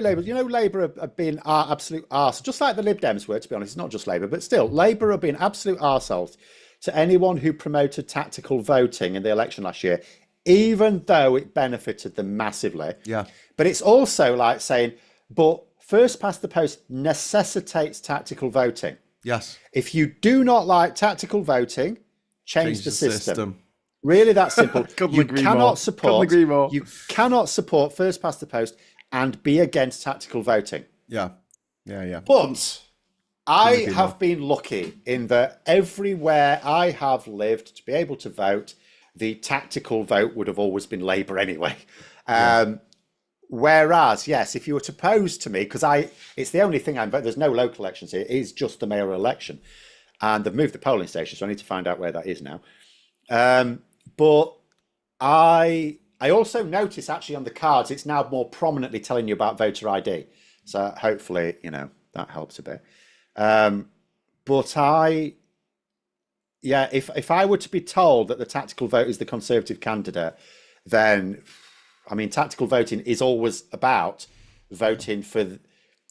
Labour. Labour are being absolute arse, just like the Lib Dems were, to be honest. It's not just Labour, but still, Labour are being absolute arseholes to anyone who promoted tactical voting in the election last year, even though it benefited them massively. Yeah. But it's also like saying, but first past the post necessitates tactical voting. Yes. If you do not like tactical voting, change the system. Really that simple. You cannot support first past the post and be against tactical voting. Yeah. But I have been lucky in that everywhere I have lived to be able to vote, the tactical vote would have always been Labour anyway. Whereas, yes, if you were to pose to me, because it's the only thing there's no local elections here, it is just the mayoral election. And they've moved the polling station, so I need to find out where that is now. But I also notice actually on the cards, it's now more prominently telling you about voter ID. So hopefully, that helps a bit. But if I were to be told that the tactical vote is the Conservative candidate, then, I mean, tactical voting is always about voting for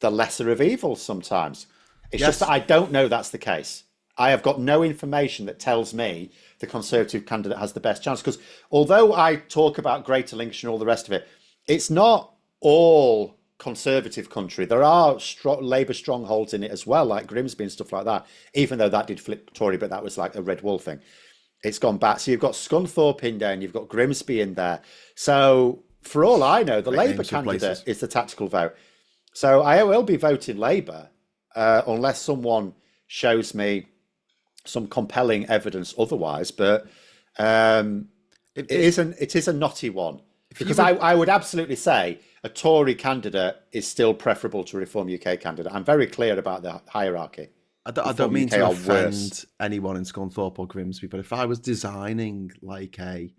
the lesser of evils sometimes. It's just that I don't know that's the case. I have got no information that tells me the Conservative candidate has the best chance. Because although I talk about Greater Lincolnshire and all the rest of it, it's not all Conservative country. There are Labour strongholds in it as well, like Grimsby and stuff like that, even though that did flip Tory, but that was like a Red Wall thing. It's gone back. So you've got Scunthorpe in there and you've got Grimsby in there. So for all I know, the Labour candidate is the tactical vote. So I will be voting Labour unless someone shows me some compelling evidence otherwise. But it is a knotty one. Because I would absolutely say a Tory candidate is still preferable to a Reform UK candidate. I'm very clear about the hierarchy. I don't mean UK to are offend worse. anyone in Scunthorpe or Grimsby, but if I was designing like a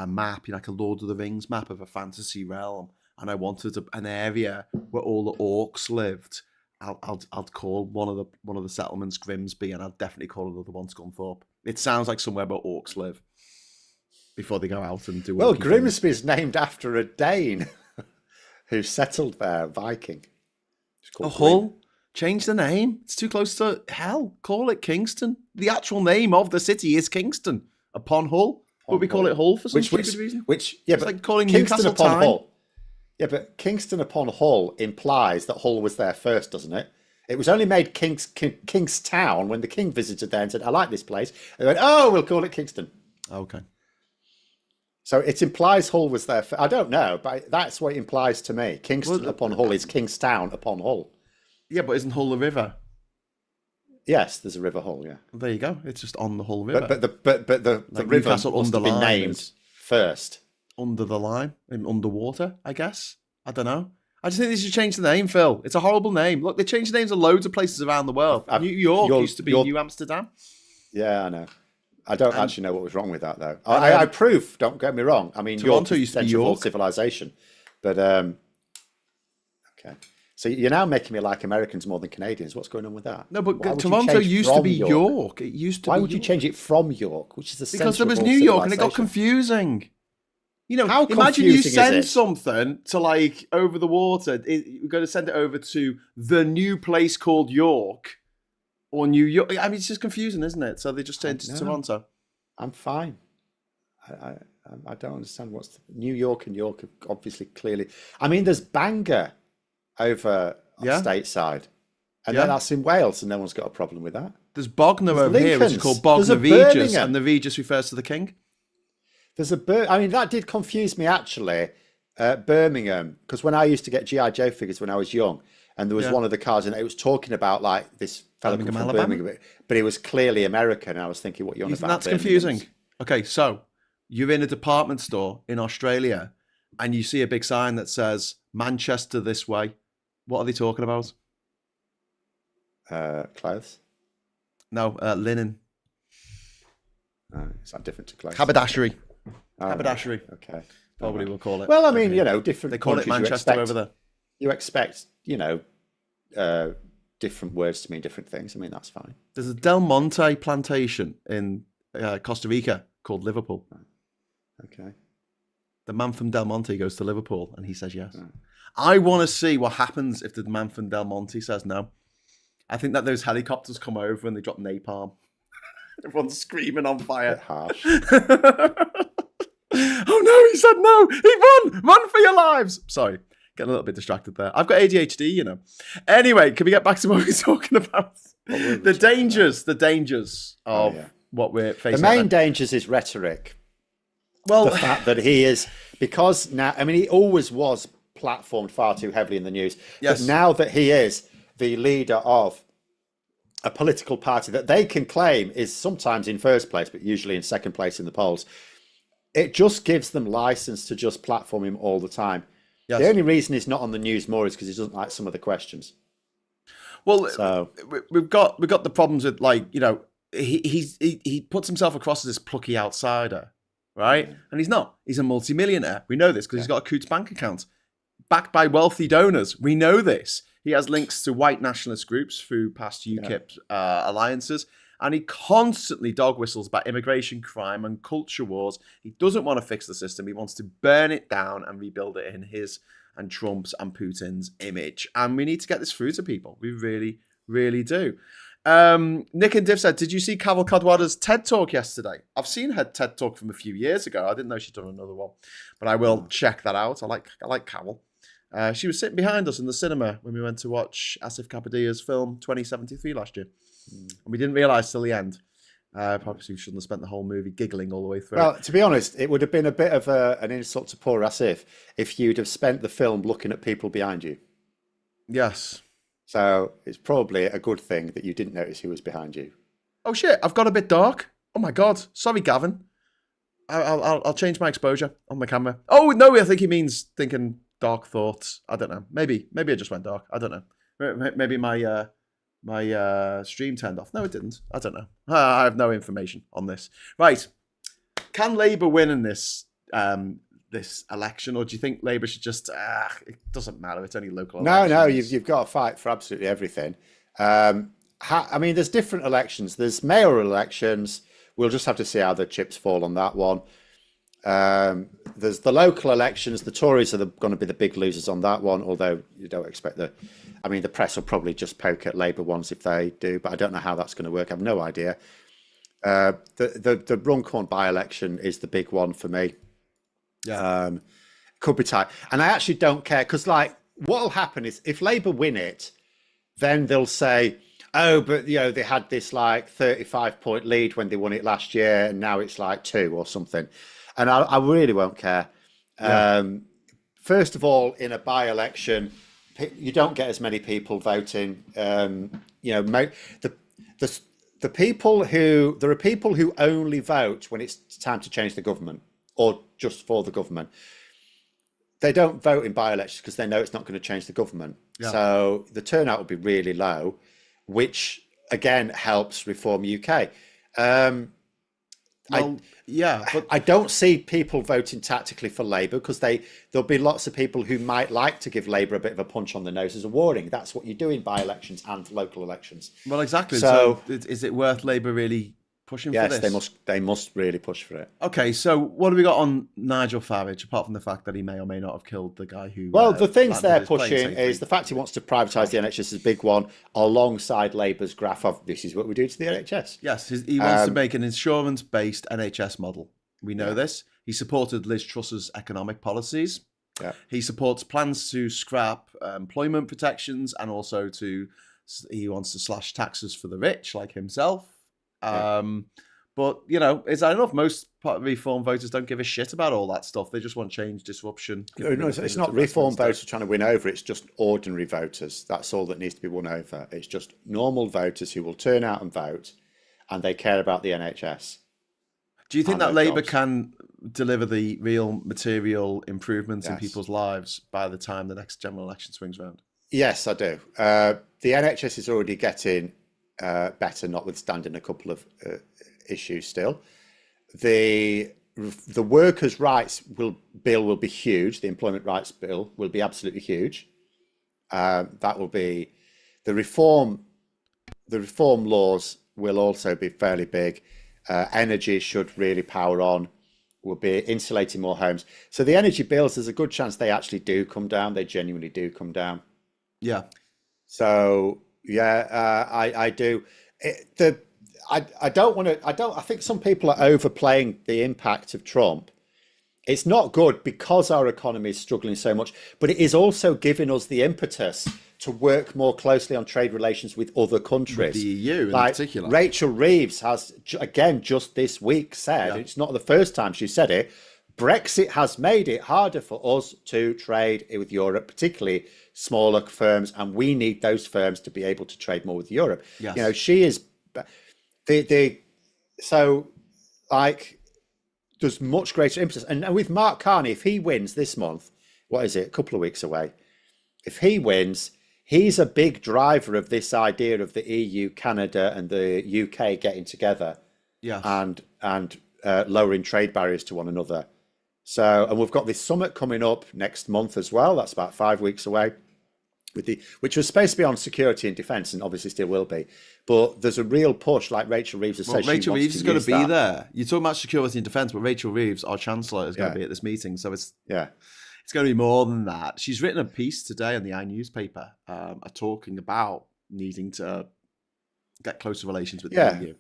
map, like a Lord of the Rings map of a fantasy realm, and I wanted an area where all the orcs lived, I'd call one of the settlements Grimsby, and I'd definitely call another one Scunthorpe. It sounds like somewhere where orcs live before they go out and do. Well, orky Grimsby things. is named after a Dane who settled there, Viking. It's A called Grim. Hull. Change the name. It's too close to hell. Call it Kingston. The actual name of the city is Kingston upon Hull, but we call it Hull for some stupid reason. Yeah, It's but like calling Kingston Newcastle upon Tyne. Hull. Yeah, but Kingston upon Hull implies that Hull was there first, doesn't it? It was only made Kingstown when the king visited there and said, "I like this place." They went, "Oh, we'll call it Kingston." Okay. So it implies Hull was there. I don't know, but that's what it implies to me. Kingston upon Hull is Kingstown upon Hull. Yeah, but isn't Hull a river? Yes, there's a river Hull. Yeah, Well, there you go. It's just on the Hull River. but the Like river Newcastle must have under been Lyme named is first. under the lime and underwater, I guess. I don't know. I just think they should change the name, Phil. It's a horrible name. Look, they changed the names of loads of places around the world. New York used to be New Amsterdam. Yeah, I know. I don't actually know what was wrong with that, though. I approve, don't get me wrong. I mean, Toronto York used to be central of all York. civilization. But, okay. So you're now making me like Americans more than Canadians. What's going on with that? No, but Why would you Toronto change used to from be York. It used to Why be would you York. change it from York, which is the Because there centre was of all New York and it got civilization? confusing. You know, How imagine you confusing is send it? something to like over the water. You're going to send it over to the new place called York or New York. I mean, it's just confusing, isn't it? So they just changed it to No. Toronto. I'm fine. I don't understand what's New York and York have obviously clearly. I mean, there's Bangor over on Yeah. stateside, and Yeah. then that's in Wales, and no one's got a problem with that. There's Bognor There's over here, which is Lincoln's. called Bognor There's a Regis, Birmingham. and the Regis refers to the king. There's I mean, that did confuse me actually. Birmingham, because when I used to get GI Joe figures when I was young, and there was Yeah. one of the cards, and it was talking about like this fellow Birmingham, from Alabama? Birmingham, but he was clearly American. And I was thinking, what you on You think about? that's confusing? Okay, so you're in a department store in Australia, and you see a big sign that says Manchester this way. What are they talking about? Clothes. No, linen. Is that different to clothes? Haberdashery. Oh, Haberdashery. Okay. Probably will call it. Well, I mean, you know, different. They call it countries, Manchester over there. You expect, you know, different words to mean different things. I mean, that's fine. There's a Del Monte plantation in Costa Rica called Liverpool. Okay. The man from Del Monte goes to Liverpool and he says yes. I want to see what happens if the man from Del Monte says no. I think that those helicopters come over and they drop napalm. Everyone's screaming on Bit fire. harsh. Oh no, he said no. He won. Run for your lives. Sorry, getting a little bit distracted there. I've got ADHD, you know. Anyway, can we get back to what we were talking about? The dangers of what we're facing. The main dangers is rhetoric. Well, The fact that he is, because now, I mean, he always was platformed far too heavily in the news. Yes. But now that he is the leader of a political party that they can claim is sometimes in first place, but usually in second place in the polls, it just gives them license to just platform him all the time. Yes. The only reason he's not on the news more is because he doesn't like some of the questions. Well, So we've got the problems with, like, you know, he puts himself across as this plucky outsider, right? And he's not. He's a multimillionaire. We know this because he's got a Coots bank account backed by wealthy donors. We know this. He has links to white nationalist groups through past UKIP alliances. And he constantly dog whistles about immigration, crime, and culture wars. He doesn't want to fix the system. He wants to burn it down and rebuild it in his and Trump's and Putin's image. And we need to get this through to people. We really, really do. Nick and Div said, did you see Carol Cadwalader's TED Talk yesterday? I've seen her TED Talk from a few years ago. I didn't know she'd done another one. But I will check that out. I like Carol. She was sitting behind us in the cinema when we went to watch Asif Kapadia's film 2073 last year. And we didn't realise till the end. Probably we shouldn't have spent the whole movie giggling all the way through. well, to be honest, it would have been a bit of an insult to poor Asif if you'd have spent the film looking at people behind you. Yes. So it's probably a good thing that you didn't notice who was behind you. Oh shit! I've got a bit dark. Oh my god! Sorry, Gavin. I'll change my exposure on my camera. Oh no! I think he means thinking dark thoughts. I don't know. Maybe I just went dark. I don't know. Maybe my My stream turned off. No, it didn't. I don't know. I have no information on this. Right. Can Labour win in this this election, or do you think Labour should just? It doesn't matter. It's only local elections. No. You've got to fight for absolutely everything. I mean, there's different elections. There's mayoral elections. We'll just have to see how the chips fall on that one. There's the local elections. The Tories are going to be the big losers on that one, although you don't expect the press will probably just poke at Labour ones if they do, but I don't know how that's going to work. I have no idea. The Runcorn by-election is the big one for me. Yeah. Could be tight. And I actually don't care, because like what will happen is if Labour win it, then they'll say, oh, but they had this like 35-point lead when they won it last year, and now it's like 2 or something. And I really won't care. Yeah. First of all, in a by-election, you don't get as many people voting. There are people who only vote when it's time to change the government or just for the government. They don't vote in by-elections because they know it's not going to change the government. Yeah. So the turnout will be really low, which again helps Reform UK. But I don't see people voting tactically for Labour because there'll be lots of people who might like to give Labour a bit of a punch on the nose as a warning. That's what you do in by-elections and local elections. Well, exactly. So is it worth Labour really pushing for this? Yes, they must really push for it. Okay, so what have we got on Nigel Farage, apart from the fact that he may or may not have killed the guy who... Well, the things they're pushing is the fact he wants to privatise the NHS is a big one, alongside Labour's graph of this is what we do to the NHS. Yes, he wants to make an insurance-based NHS model. We know this. He supported Liz Truss's economic policies. Yeah. He supports plans to scrap employment protections, and also he wants to slash taxes for the rich like himself. But is that enough? Most Reform voters don't give a shit about all that stuff. They just want change, disruption. No, it's not Reform voters trying to win over. It's just ordinary voters. That's all that needs to be won over. It's just normal voters who will turn out and vote, and they care about the NHS. Do you think that Labour can deliver the real material improvements in people's lives by the time the next general election swings around? Yes, I do. The NHS is already getting better, notwithstanding a couple of issues still. The workers' rights bill will be huge. The employment rights bill will be absolutely huge. That will be the reform laws will also be fairly big. Energy should really power on. We'll be insulating more homes. So the energy bills, there's a good chance they actually do come down. They genuinely do come down. Yeah. So I do. I don't want to. I think some people are overplaying the impact of Trump. It's not good because our economy is struggling so much, but it is also giving us the impetus to work more closely on trade relations with other countries. With the EU in particular. Rachel Reeves has, again, just this week said, it's not the first time she said it, Brexit has made it harder for us to trade with Europe, particularly smaller firms, and we need those firms to be able to trade more with Europe. Yes. She is... there's much greater impetus. And with Mark Carney, if he wins this month, what is it, a couple of weeks away, if he wins, he's a big driver of this idea of the EU, Canada and the UK getting together and lowering trade barriers to one another. So, and we've got this summit coming up next month as well. That's about 5 weeks away, which was supposed to be on security and defence, and obviously still will be. But there's a real push, like Rachel Reeves has said. Rachel Reeves is going to be there. You're talking about security and defence, but Rachel Reeves, our Chancellor, is going to be at this meeting. So it's going to be more than that. She's written a piece today in the newspaper talking about needing to get closer relations with the EU.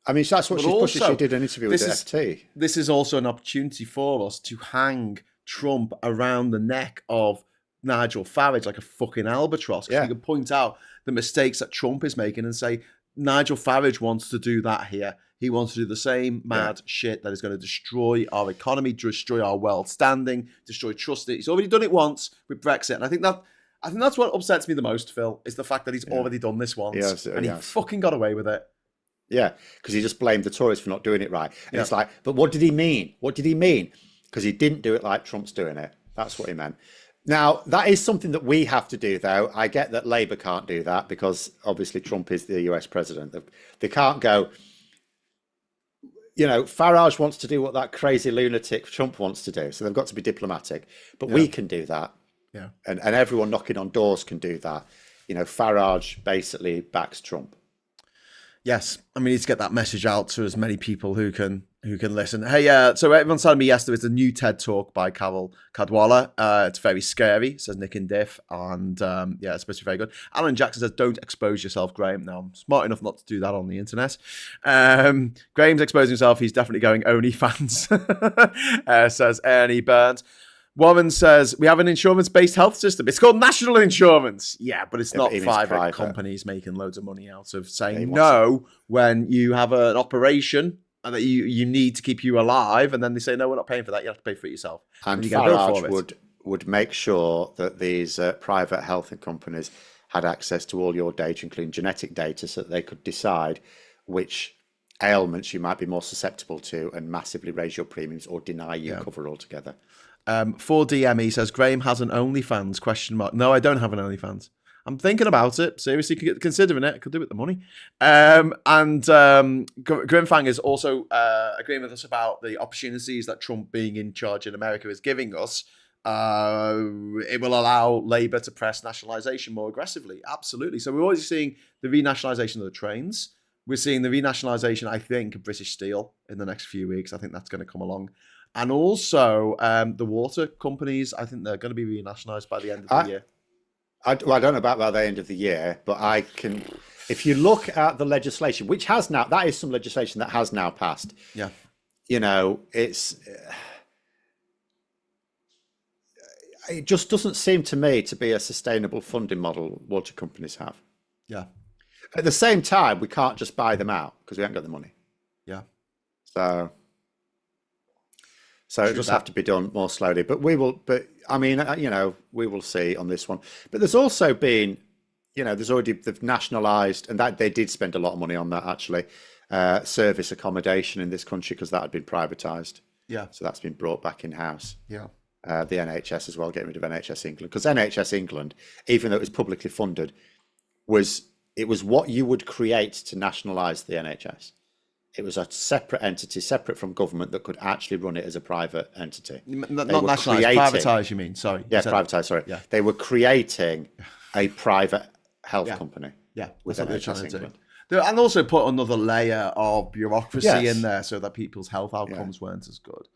I mean, that's what she's pushing. She did an interview with the FT. This is also an opportunity for us to hang Trump around the neck of Nigel Farage like a fucking albatross. Because we can point out the mistakes that Trump is making and say, Nigel Farage wants to do that here. He wants to do the same mad shit that is going to destroy our economy, destroy our world standing, destroy trust. He's already done it once with Brexit. And I think that's what upsets me the most, Phil, is the fact that he's already done this once. And he fucking got away with it. Yeah, because he just blamed the Tories for not doing it right. And it's like, but what did he mean? What did he mean? Because he didn't do it like Trump's doing it. That's what he meant. Now, that is something that we have to do, though. I get that Labour can't do that because obviously Trump is the US president. They can't go, Farage wants to do what that crazy lunatic Trump wants to do. So they've got to be diplomatic. But we can do that. Yeah. And everyone knocking on doors can do that. Farage basically backs Trump. Yes, and we need to get that message out to as many people who can listen. Hey, so everyone told me yesterday it's a new TED talk by Carol Cadwalla. It's very scary, says Nick and Diff, and it's supposed to be very good. Alan Jackson says, "Don't expose yourself, Graham." Now, I'm smart enough not to do that on the internet. Graham's exposing himself. He's definitely going OnlyFans, says Ernie Burns. Warren says, we have an insurance-based health system. It's called national insurance. Yeah, but it's not private companies making loads of money out of saying no when you have an operation and that you need to keep you alive, and then they say, no, we're not paying for that. You have to pay for it yourself. And Farage would make sure that these private health companies had access to all your data, including genetic data, so that they could decide which ailments you might be more susceptible to and massively raise your premiums or deny you cover altogether. 4DME says, Graham has an OnlyFans, ? No, I don't have an OnlyFans. I'm thinking about it. Seriously, considering it. I could do it with the money. Grimfang is also agreeing with us about the opportunities that Trump being in charge in America is giving us. It will allow Labour to press nationalisation more aggressively. Absolutely. So we're already seeing the renationalisation of the trains. We're seeing the renationalisation, I think, of British Steel in the next few weeks. I think that's going to come along. And also the water companies, I think they're going to be renationalised by the end of the year. I don't know about by the end of the year, but I can, if you look at the legislation, which has now, that is some legislation that has now passed. Yeah. It just doesn't seem to me to be a sustainable funding model water companies have. Yeah. At the same time, we can't just buy them out because we haven't got the money. Yeah. So it does have to be done more slowly, but we will see on this one. But there's also been, they've nationalised, and that they did spend a lot of money on that actually, service accommodation in this country because that had been privatised. Yeah. So that's been brought back in-house. Yeah. The NHS as well, getting rid of NHS England. Because NHS England, even though it was publicly funded, was what you would create to nationalise the NHS. It was a separate entity, separate from government, that could actually run it as a private entity. Not nationalised, privatised, you mean? Sorry. Yeah, privatised, sorry. Yeah. They were creating a private health company. Yeah, with NHS England. And also put another layer of bureaucracy in there so that people's health outcomes weren't as good.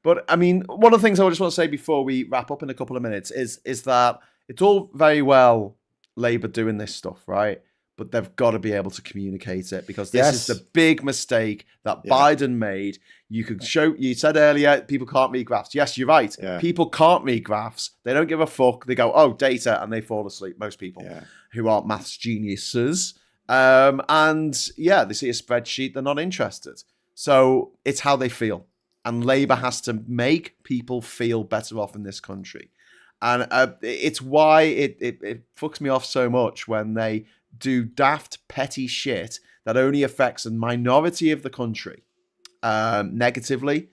But, I mean, one of the things I just want to say before we wrap up in a couple of minutes is that it's all very well Labour doing this stuff, right? But they've got to be able to communicate it, because this is the big mistake that Biden made. You said earlier, people can't read graphs. Yes, you're right. Yeah. People can't read graphs. They don't give a fuck. They go, oh, data, and they fall asleep. Most people who aren't maths geniuses. They see a spreadsheet, they're not interested. So it's how they feel. And Labour has to make people feel better off in this country. And it's why it fucks me off so much when they do daft, petty shit that only affects a minority of the country negatively.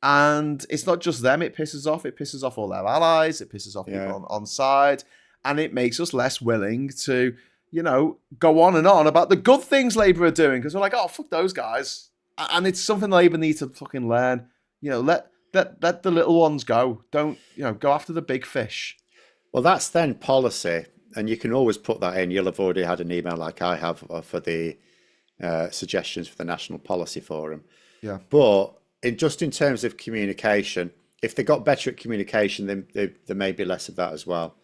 And it's not just them it pisses off all their allies, it pisses off people on side, and it makes us less willing to, go on and on about the good things Labour are doing, because we're like, oh, fuck those guys. And it's something Labour needs to fucking learn. Let the little ones go. Don't, go after the big fish. Well, that's then policy. And you can always put that in. You'll have already had an email like I have for the suggestions for the National Policy Forum. Yeah. But in terms of communication, if they got better at communication, then there may be less of that as well.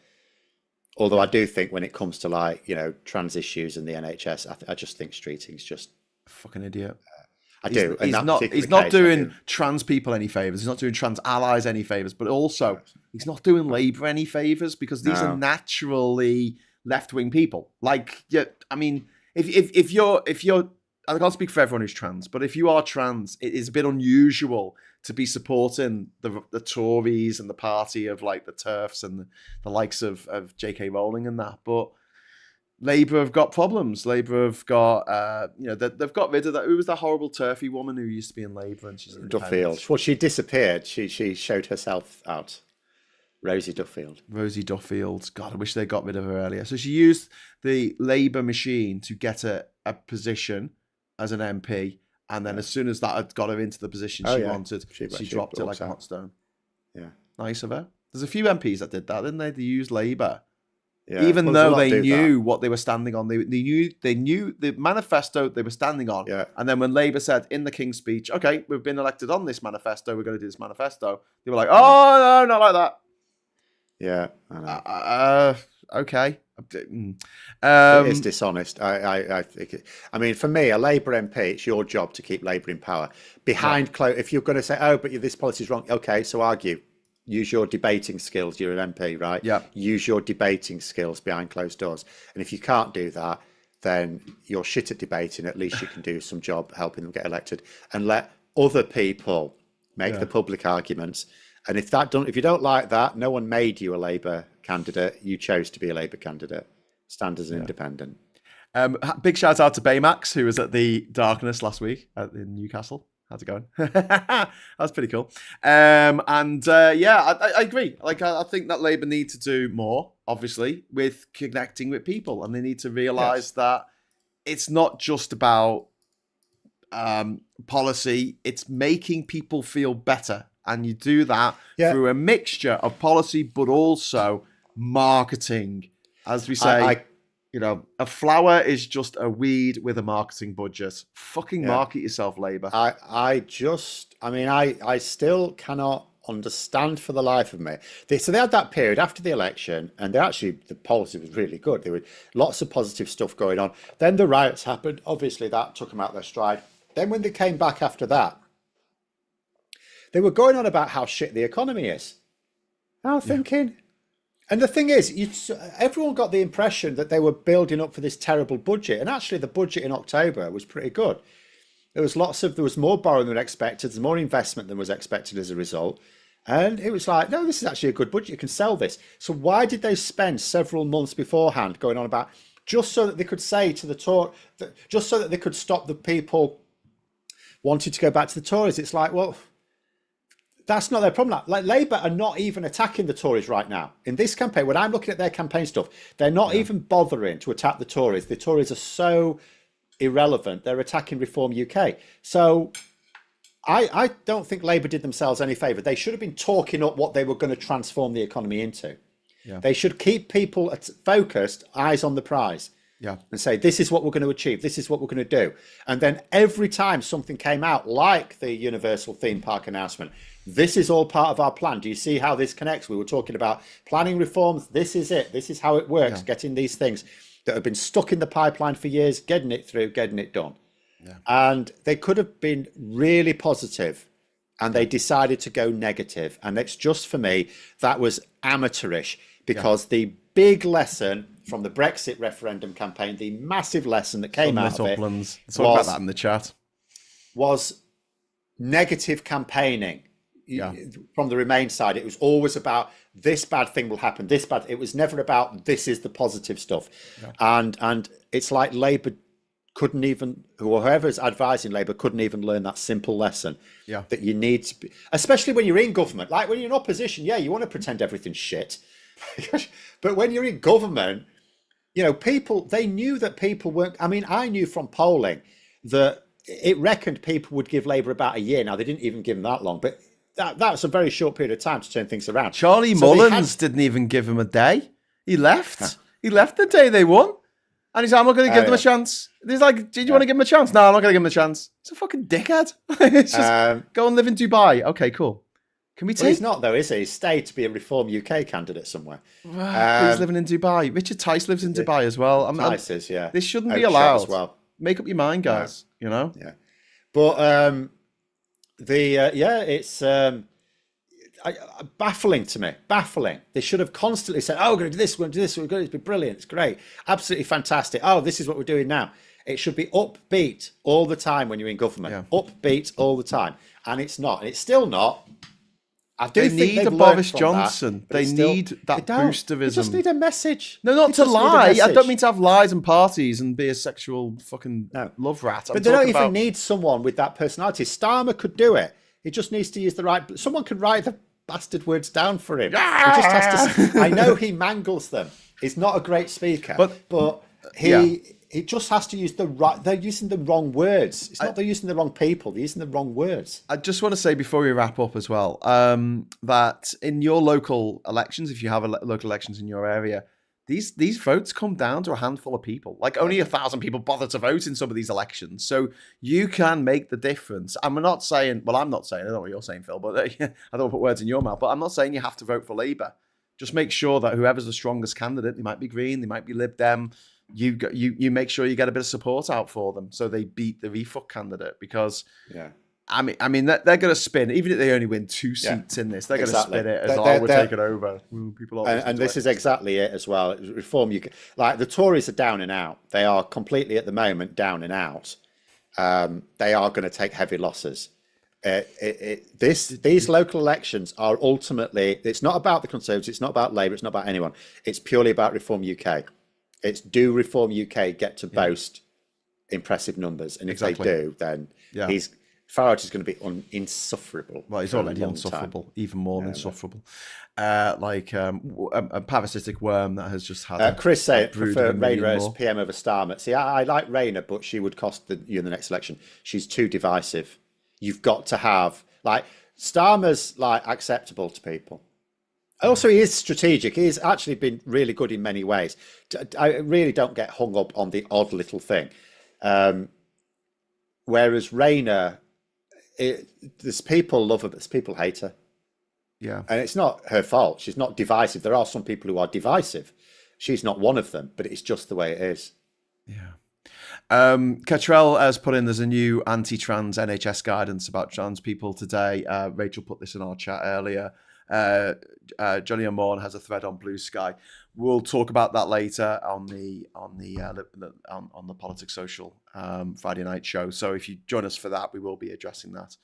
Although I do think when it comes to trans issues and the NHS, I just think Streeting's just a fucking idiot. I do. He's not doing trans people any favours. He's not doing trans allies any favours. But also, he's not doing Labour any favours, because these are naturally left-wing people. Like, if you're, I can't speak for everyone who's trans, but if you are trans, it is a bit unusual to be supporting the Tories and the party of the TERFs and the likes of J.K. Rowling and that. But Labour have got problems. Labour have got, they've got rid of that. Who was that horrible turfy woman who used to be in Labour and she's Duffield? Well, she disappeared. She showed herself out Rosie Duffield. Rosie Duffield. God, I wish they got rid of her earlier. So she used the Labour machine to get a position as an MP. And then as soon as that had got her into the position she wanted, she dropped it like a hot stone. Yeah. Nice of her. There's a few MPs that did that, didn't they? They used Labour. Yeah. Even though they knew what they were standing on. They knew the manifesto they were standing on. Yeah. And then when Labour said in the King's Speech, okay, we've been elected on this manifesto, we're going to do this manifesto, they were like, oh, no, not like that. Yeah, I know. Okay. It is dishonest. I think. I mean, for me, a Labour MP, it's your job to keep Labour in power. If you're going to say, oh, but this policy is wrong, okay, so argue. Use your debating skills. You're an MP, right? Yeah. Use your debating skills behind closed doors. And if you can't do that, then you're shit at debating. At least you can do some job helping them get elected, and let other people make the public arguments. And if you don't like that, no one made you a Labour candidate. You chose to be a Labour candidate. Stand as an independent. Big shout out to Baymax, who was at the Darkness last week in Newcastle. How's it going? That's pretty cool. I agree. I think that Labour need to do more, obviously, with connecting with people, and they need to realise that it's not just about policy; it's making people feel better, and you do that through a mixture of policy, but also marketing. As we say, a flower is just a weed with a marketing budget. Fucking market yourself, Labour. I still cannot understand for the life of me. So they had that period after the election, and the policy was really good. There were lots of positive stuff going on. Then the riots happened. Obviously, that took them out their stride. Then when they came back after that, they were going on about how shit the economy is. I'm thinking... And the thing is, everyone got the impression that they were building up for this terrible budget. And actually, the budget in October was pretty good. There was more borrowing than expected. There's more investment than was expected as a result. And it was like, no, this is actually a good budget. You can sell this. So why did they spend several months beforehand going on about, just so that they could say to the Tory, just so that they could stop the people wanting to go back to the Tories? It's like, well... That's not their problem. Like Labour are not even attacking the Tories right now. In this campaign, when I'm looking at their campaign stuff, they're not even bothering to attack the Tories. The Tories are so irrelevant. They're attacking Reform UK. So I don't think Labour did themselves any favour. They should have been talking up what they were going to transform the economy into. Yeah. They should keep people focused, eyes on the prize. Yeah. And say, this is what we're going to achieve. This is what we're going to do. And then every time something came out, like the Universal Theme Park announcement, this is all part of our plan. Do you see how this connects? We were talking about planning reforms. This is it. This is how it works. Getting these things that have been stuck in the pipeline for years, getting it through, getting it done. Yeah. And they could have been really positive, and they decided to go negative. And it's just, for me, that was amateurish, because the big lesson from the Brexit referendum campaign, the massive lesson that came out of it, talk about that in the chat, was negative campaigning. From the Remain side, it was always about this bad thing will happen, this bad. It was never about this is the positive stuff. And it's like Labour couldn't even, whoever's advising Labour couldn't even learn that simple lesson. That you need to be, especially when you're in government. Like when you're in opposition, you want to pretend everything's shit. But when you're in government, they knew that people weren't. I mean, I knew from polling that it reckoned people would give Labour about a year. Now, they didn't even give them that long, but that's a very short period of time to turn things around. Charlie Mullins didn't even give him a day. He left. He left the day they won. And he's like, I'm not going to give them a chance. He's like, did you want to give him a chance? No, I'm not going to give him a chance. He's a fucking dickhead. It's just, go and live in Dubai. Okay, cool. Can we take... Well, he's not, though, is he? He's stayed to be a Reform UK candidate somewhere. He's living in Dubai. Richard Tice lives in Dubai as well. Tice is, yeah. This shouldn't be allowed. As well. Make up your mind, guys. Yeah. But... it's baffling to me. Baffling. They should have constantly said, "Oh, we're going to do this. We're going to do this. We're going to be brilliant. It's great, absolutely fantastic. Oh, this is what we're doing now." It should be upbeat all the time when you're in government. Upbeat all the time, and it's not. And it's still not. They need a Boris Johnson. They need that boosterism. They just need a message. No, not to lie. I don't mean to have lies and parties and be a sexual fucking love rat. But they don't even need someone with that personality. Starmer could do it. He just needs to use the right... Someone could write bastard words down for him. He just has to. I know he mangles them. He's not a great speaker, but he just has to use the right. They're using the wrong words. It's not they're using the wrong people. They're using the wrong words. I just want to say before we wrap up as well, that in your local elections, if you have local elections in your area, these votes come down to a handful of people. Like only 1,000 people bother to vote in some of these elections. So you can make the difference. And we're not saying, well, I'm not saying, I don't know what you're saying, Phil, but I don't want to put words in your mouth, but I'm not saying you have to vote for Labour. Just make sure that whoever's the strongest candidate, they might be Green, they might be Lib Dem, you make sure you get a bit of support out for them so they beat the refuck candidate, because I mean they're going to spin, even if they only win 2 seats in this, they're going to spin it as we're taking over. People and this is exactly it as well. Reform UK, like the Tories are down and out. They are completely at the moment down and out. They are going to take heavy losses. These local elections are ultimately, it's not about the Conservatives, it's not about Labour, it's not about anyone. It's purely about Reform UK. It's do Reform UK get to boast impressive numbers, and if they do, then Farage is going to be insufferable. Well, he's already insufferable, even more than insufferable. Like a parasitic worm that has just had. Chris said prefer Rayner as PM over Starmer. See, I like Rayner, but she would cost you in the next election. She's too divisive. You've got to have, like, Starmer's like acceptable to people. Also, he is strategic. He's actually been really good in many ways. I really don't get hung up on the odd little thing. Whereas Rayner, there's people love her, but there's people hate her. Yeah. And it's not her fault. She's not divisive. There are some people who are divisive. She's not one of them, but it's just the way it is. Yeah. Catrell has put in, there's a new anti-trans NHS guidance about trans people today. Rachel put this in our chat earlier. Johnny O'Morn has a thread on Blue Sky. We'll talk about that later on the Politics Social Friday night show. So if you join us for that, we will be addressing that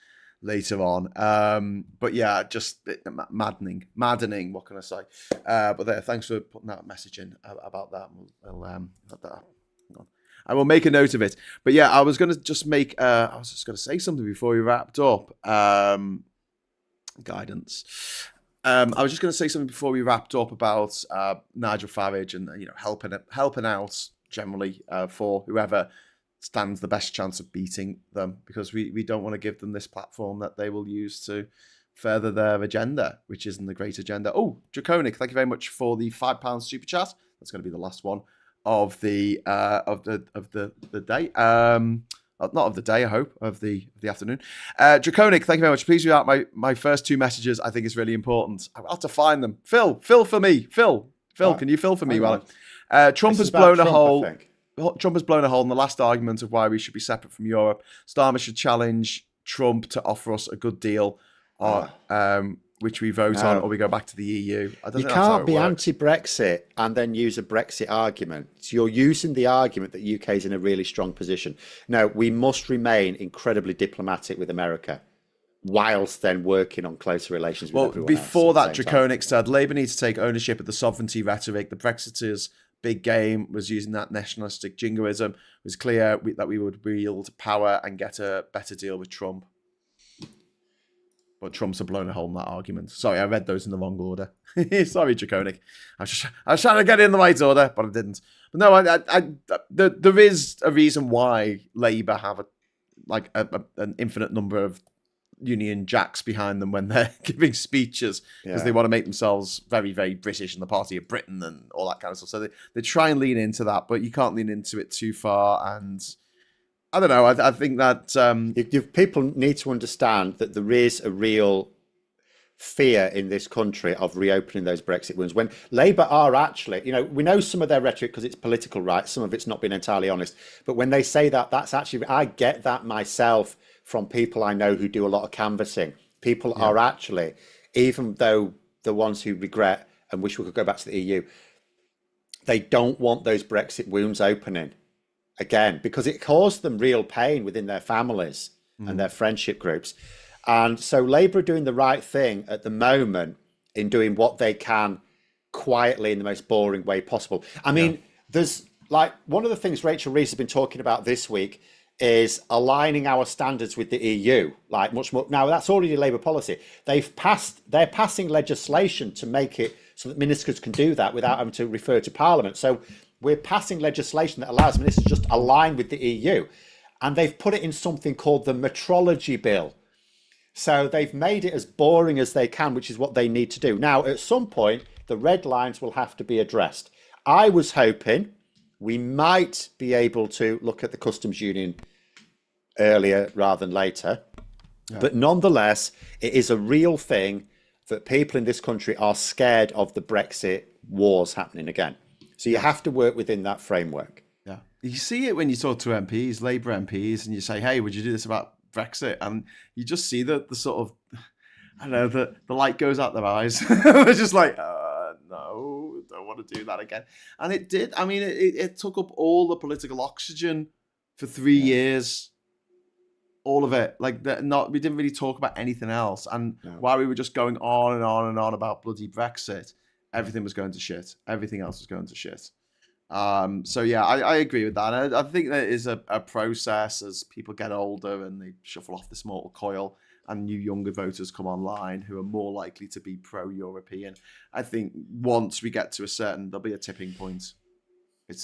later on. But yeah, just maddening. What can I say? But there, thanks for putting that message in about that. I will make a note of it. But yeah, I was going to just make. I was just going to say something before we wrapped up. Guidance. I was just going to say something before we wrapped up about Nigel Farage and helping out generally for whoever stands the best chance of beating them, because we don't want to give them this platform that they will use to further their agenda, which isn't the great agenda. Oh, Draconic, thank you very much for the £5 super chat. That's going to be the last one of the day. Not of the day, I hope, of the afternoon. Draconic, thank you very much. Please read out my first 2 messages. I think it's really important. I'll have to find them. Phil for me. Phil, can you fill for me? Trump has blown a hole. Trump has blown a hole in the last argument of why we should be separate from Europe. Starmer should challenge Trump to offer us a good deal, which we vote on, or we go back to the EU. You can't be anti-Brexit and then use a Brexit argument. So you're using the argument that UK is in a really strong position. No, we must remain incredibly diplomatic with America, whilst then working on closer relations with everyone else. Well, before that, Draconic said Labour needs to take ownership of the sovereignty rhetoric. The Brexiters' big game was using that nationalistic jingoism. It was clear that we would wield power and get a better deal with Trump. But Trump's have blown a hole in that argument. Sorry, I read those in the wrong order. Sorry, Draconic. I was trying to get it in the right order, but I didn't. But no, there is a reason why Labour have an infinite number of Union Jacks behind them when they're giving speeches, because they want to make themselves very, very British and the party of Britain and all that kind of stuff. So they try and lean into that, but you can't lean into it too far. And I don't know. I think that people need to understand that there is a real fear in this country of reopening those Brexit wounds. When Labour are actually, we know some of their rhetoric because it's political, right? Some of it's not been entirely honest. But when they say that, that's actually, I get that myself from people I know who do a lot of canvassing. People are actually, even though the ones who regret and wish we could go back to the EU, they don't want those Brexit wounds opening again, because it caused them real pain within their families and their friendship groups. And so Labour are doing the right thing at the moment in doing what they can quietly in the most boring way possible. I mean, there's like one of the things Rachel Rees has been talking about this week is aligning our standards with the EU, like much more. Now that's already Labour policy. They're passing legislation to make it so that ministers can do that without having to refer to Parliament. So we're passing legislation that allows ministers just align with the EU, and they've put it in something called the metrology bill. So they've made it as boring as they can, which is what they need to do. Now, at some point, the red lines will have to be addressed. I was hoping we might be able to look at the customs union earlier rather than later. Yeah. But nonetheless, it is a real thing that people in this country are scared of the Brexit wars happening again. So you have to work within that framework. Yeah. You see it when you talk to MPs, Labour MPs, and you say, hey, would you do this about Brexit? And you just see the sort of, I don't know, the light goes out their eyes. They're just like, no, don't want to do that again. And it did. I mean, it took up all the political oxygen for 3 years. All of it. Like, we didn't really talk about anything else. And while we were just going on and on and on about bloody Brexit, everything was going to shit. Everything else was going to shit. So yeah, I agree with that. I think there is a process as people get older and they shuffle off this mortal coil and new younger voters come online who are more likely to be pro-European. I think once we get to there'll be a tipping point.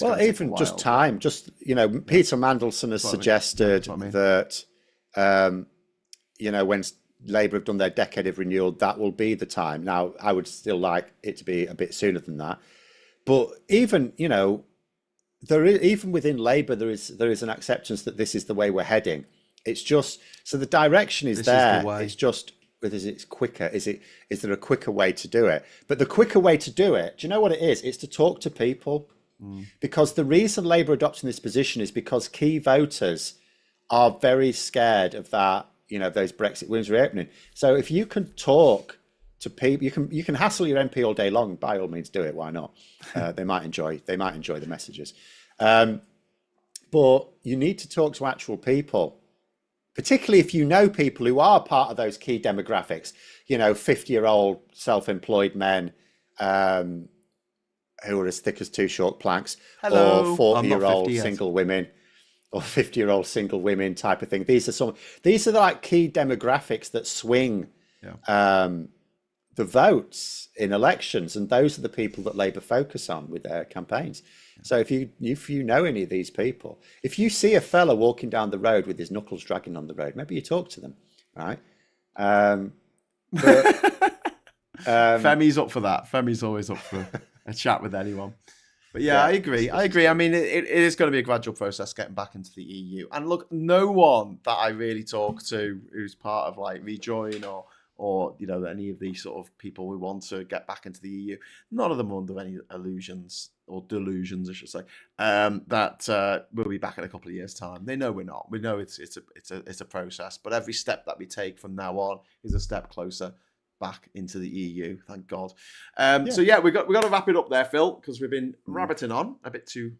Well, even just time, Peter Mandelson has suggested that, when Labour have done their decade of renewal, that will be the time. Now, I would still like it to be a bit sooner than that. But even, even within Labour, there is an acceptance that this is the way we're heading. It's just, so the direction is there. It's just, is it quicker? Is there a quicker way to do it? But the quicker way to do it, do you know what it is? It's to talk to people. Because the reason Labour adopting this position is because key voters are very scared of that, those Brexit wounds reopening. So if you can talk to people, you can hassle your MP all day long. By all means, do it. Why not? They might enjoy the messages, but you need to talk to actual people, particularly if you know people who are part of those key demographics. 50-year-old self-employed men who are as thick as two short planks, or 40-year-old single women, or 50-year-old single women type of thing. These are like key demographics that swing. The votes in elections, and those are the people that Labour focus on with their campaigns. So if you know any of these people, if you see a fella walking down the road with his knuckles dragging on the road, maybe you talk to them, right? Femi's up for that. Femi's always up for a chat with anyone. But yeah, I agree. I mean, it is going to be a gradual process getting back into the EU. And look, no one that I really talk to who's part of like Rejoin or any of these sort of people who want to get back into the EU, none of them are under any illusions or delusions, I should say, that we'll be back in a couple of years' time. They know we're not. We know it's a process, but every step that we take from now on is a step closer back into the EU. Thank God. So yeah, we got to wrap it up there, Phil, because we've been rabbiting on a bit too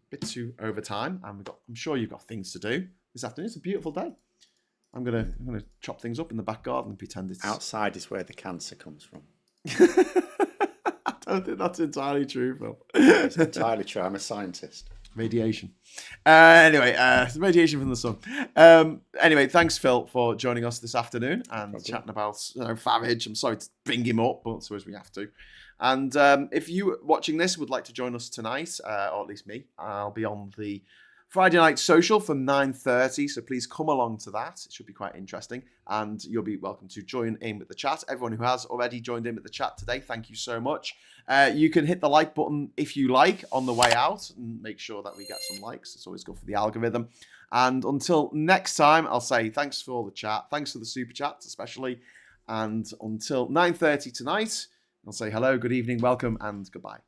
over time, and I'm sure you've got things to do this afternoon. It's a beautiful day. I'm gonna chop things up in the back garden and pretend it's outside is where the cancer comes from. I don't think that's entirely true, Phil. It's entirely true. I'm a scientist. Radiation. Anyway, radiation from the sun. Anyway, thanks, Phil, for joining us this afternoon and chatting about Farage. I'm sorry to bring him up, but I suppose we have to. And if you watching this would like to join us tonight, or at least me, I'll be on the Friday night social from 9:30, so please come along to that. It should be quite interesting, and you'll be welcome to join in with the chat. Everyone who has already joined in with the chat today, thank you so much. You can hit the like button if you like on the way out, and make sure that we get some likes. It's always good for the algorithm. And until next time, I'll say thanks for all the chat. Thanks for the super chats especially. And until 9:30 tonight, I'll say hello, good evening, welcome, and goodbye.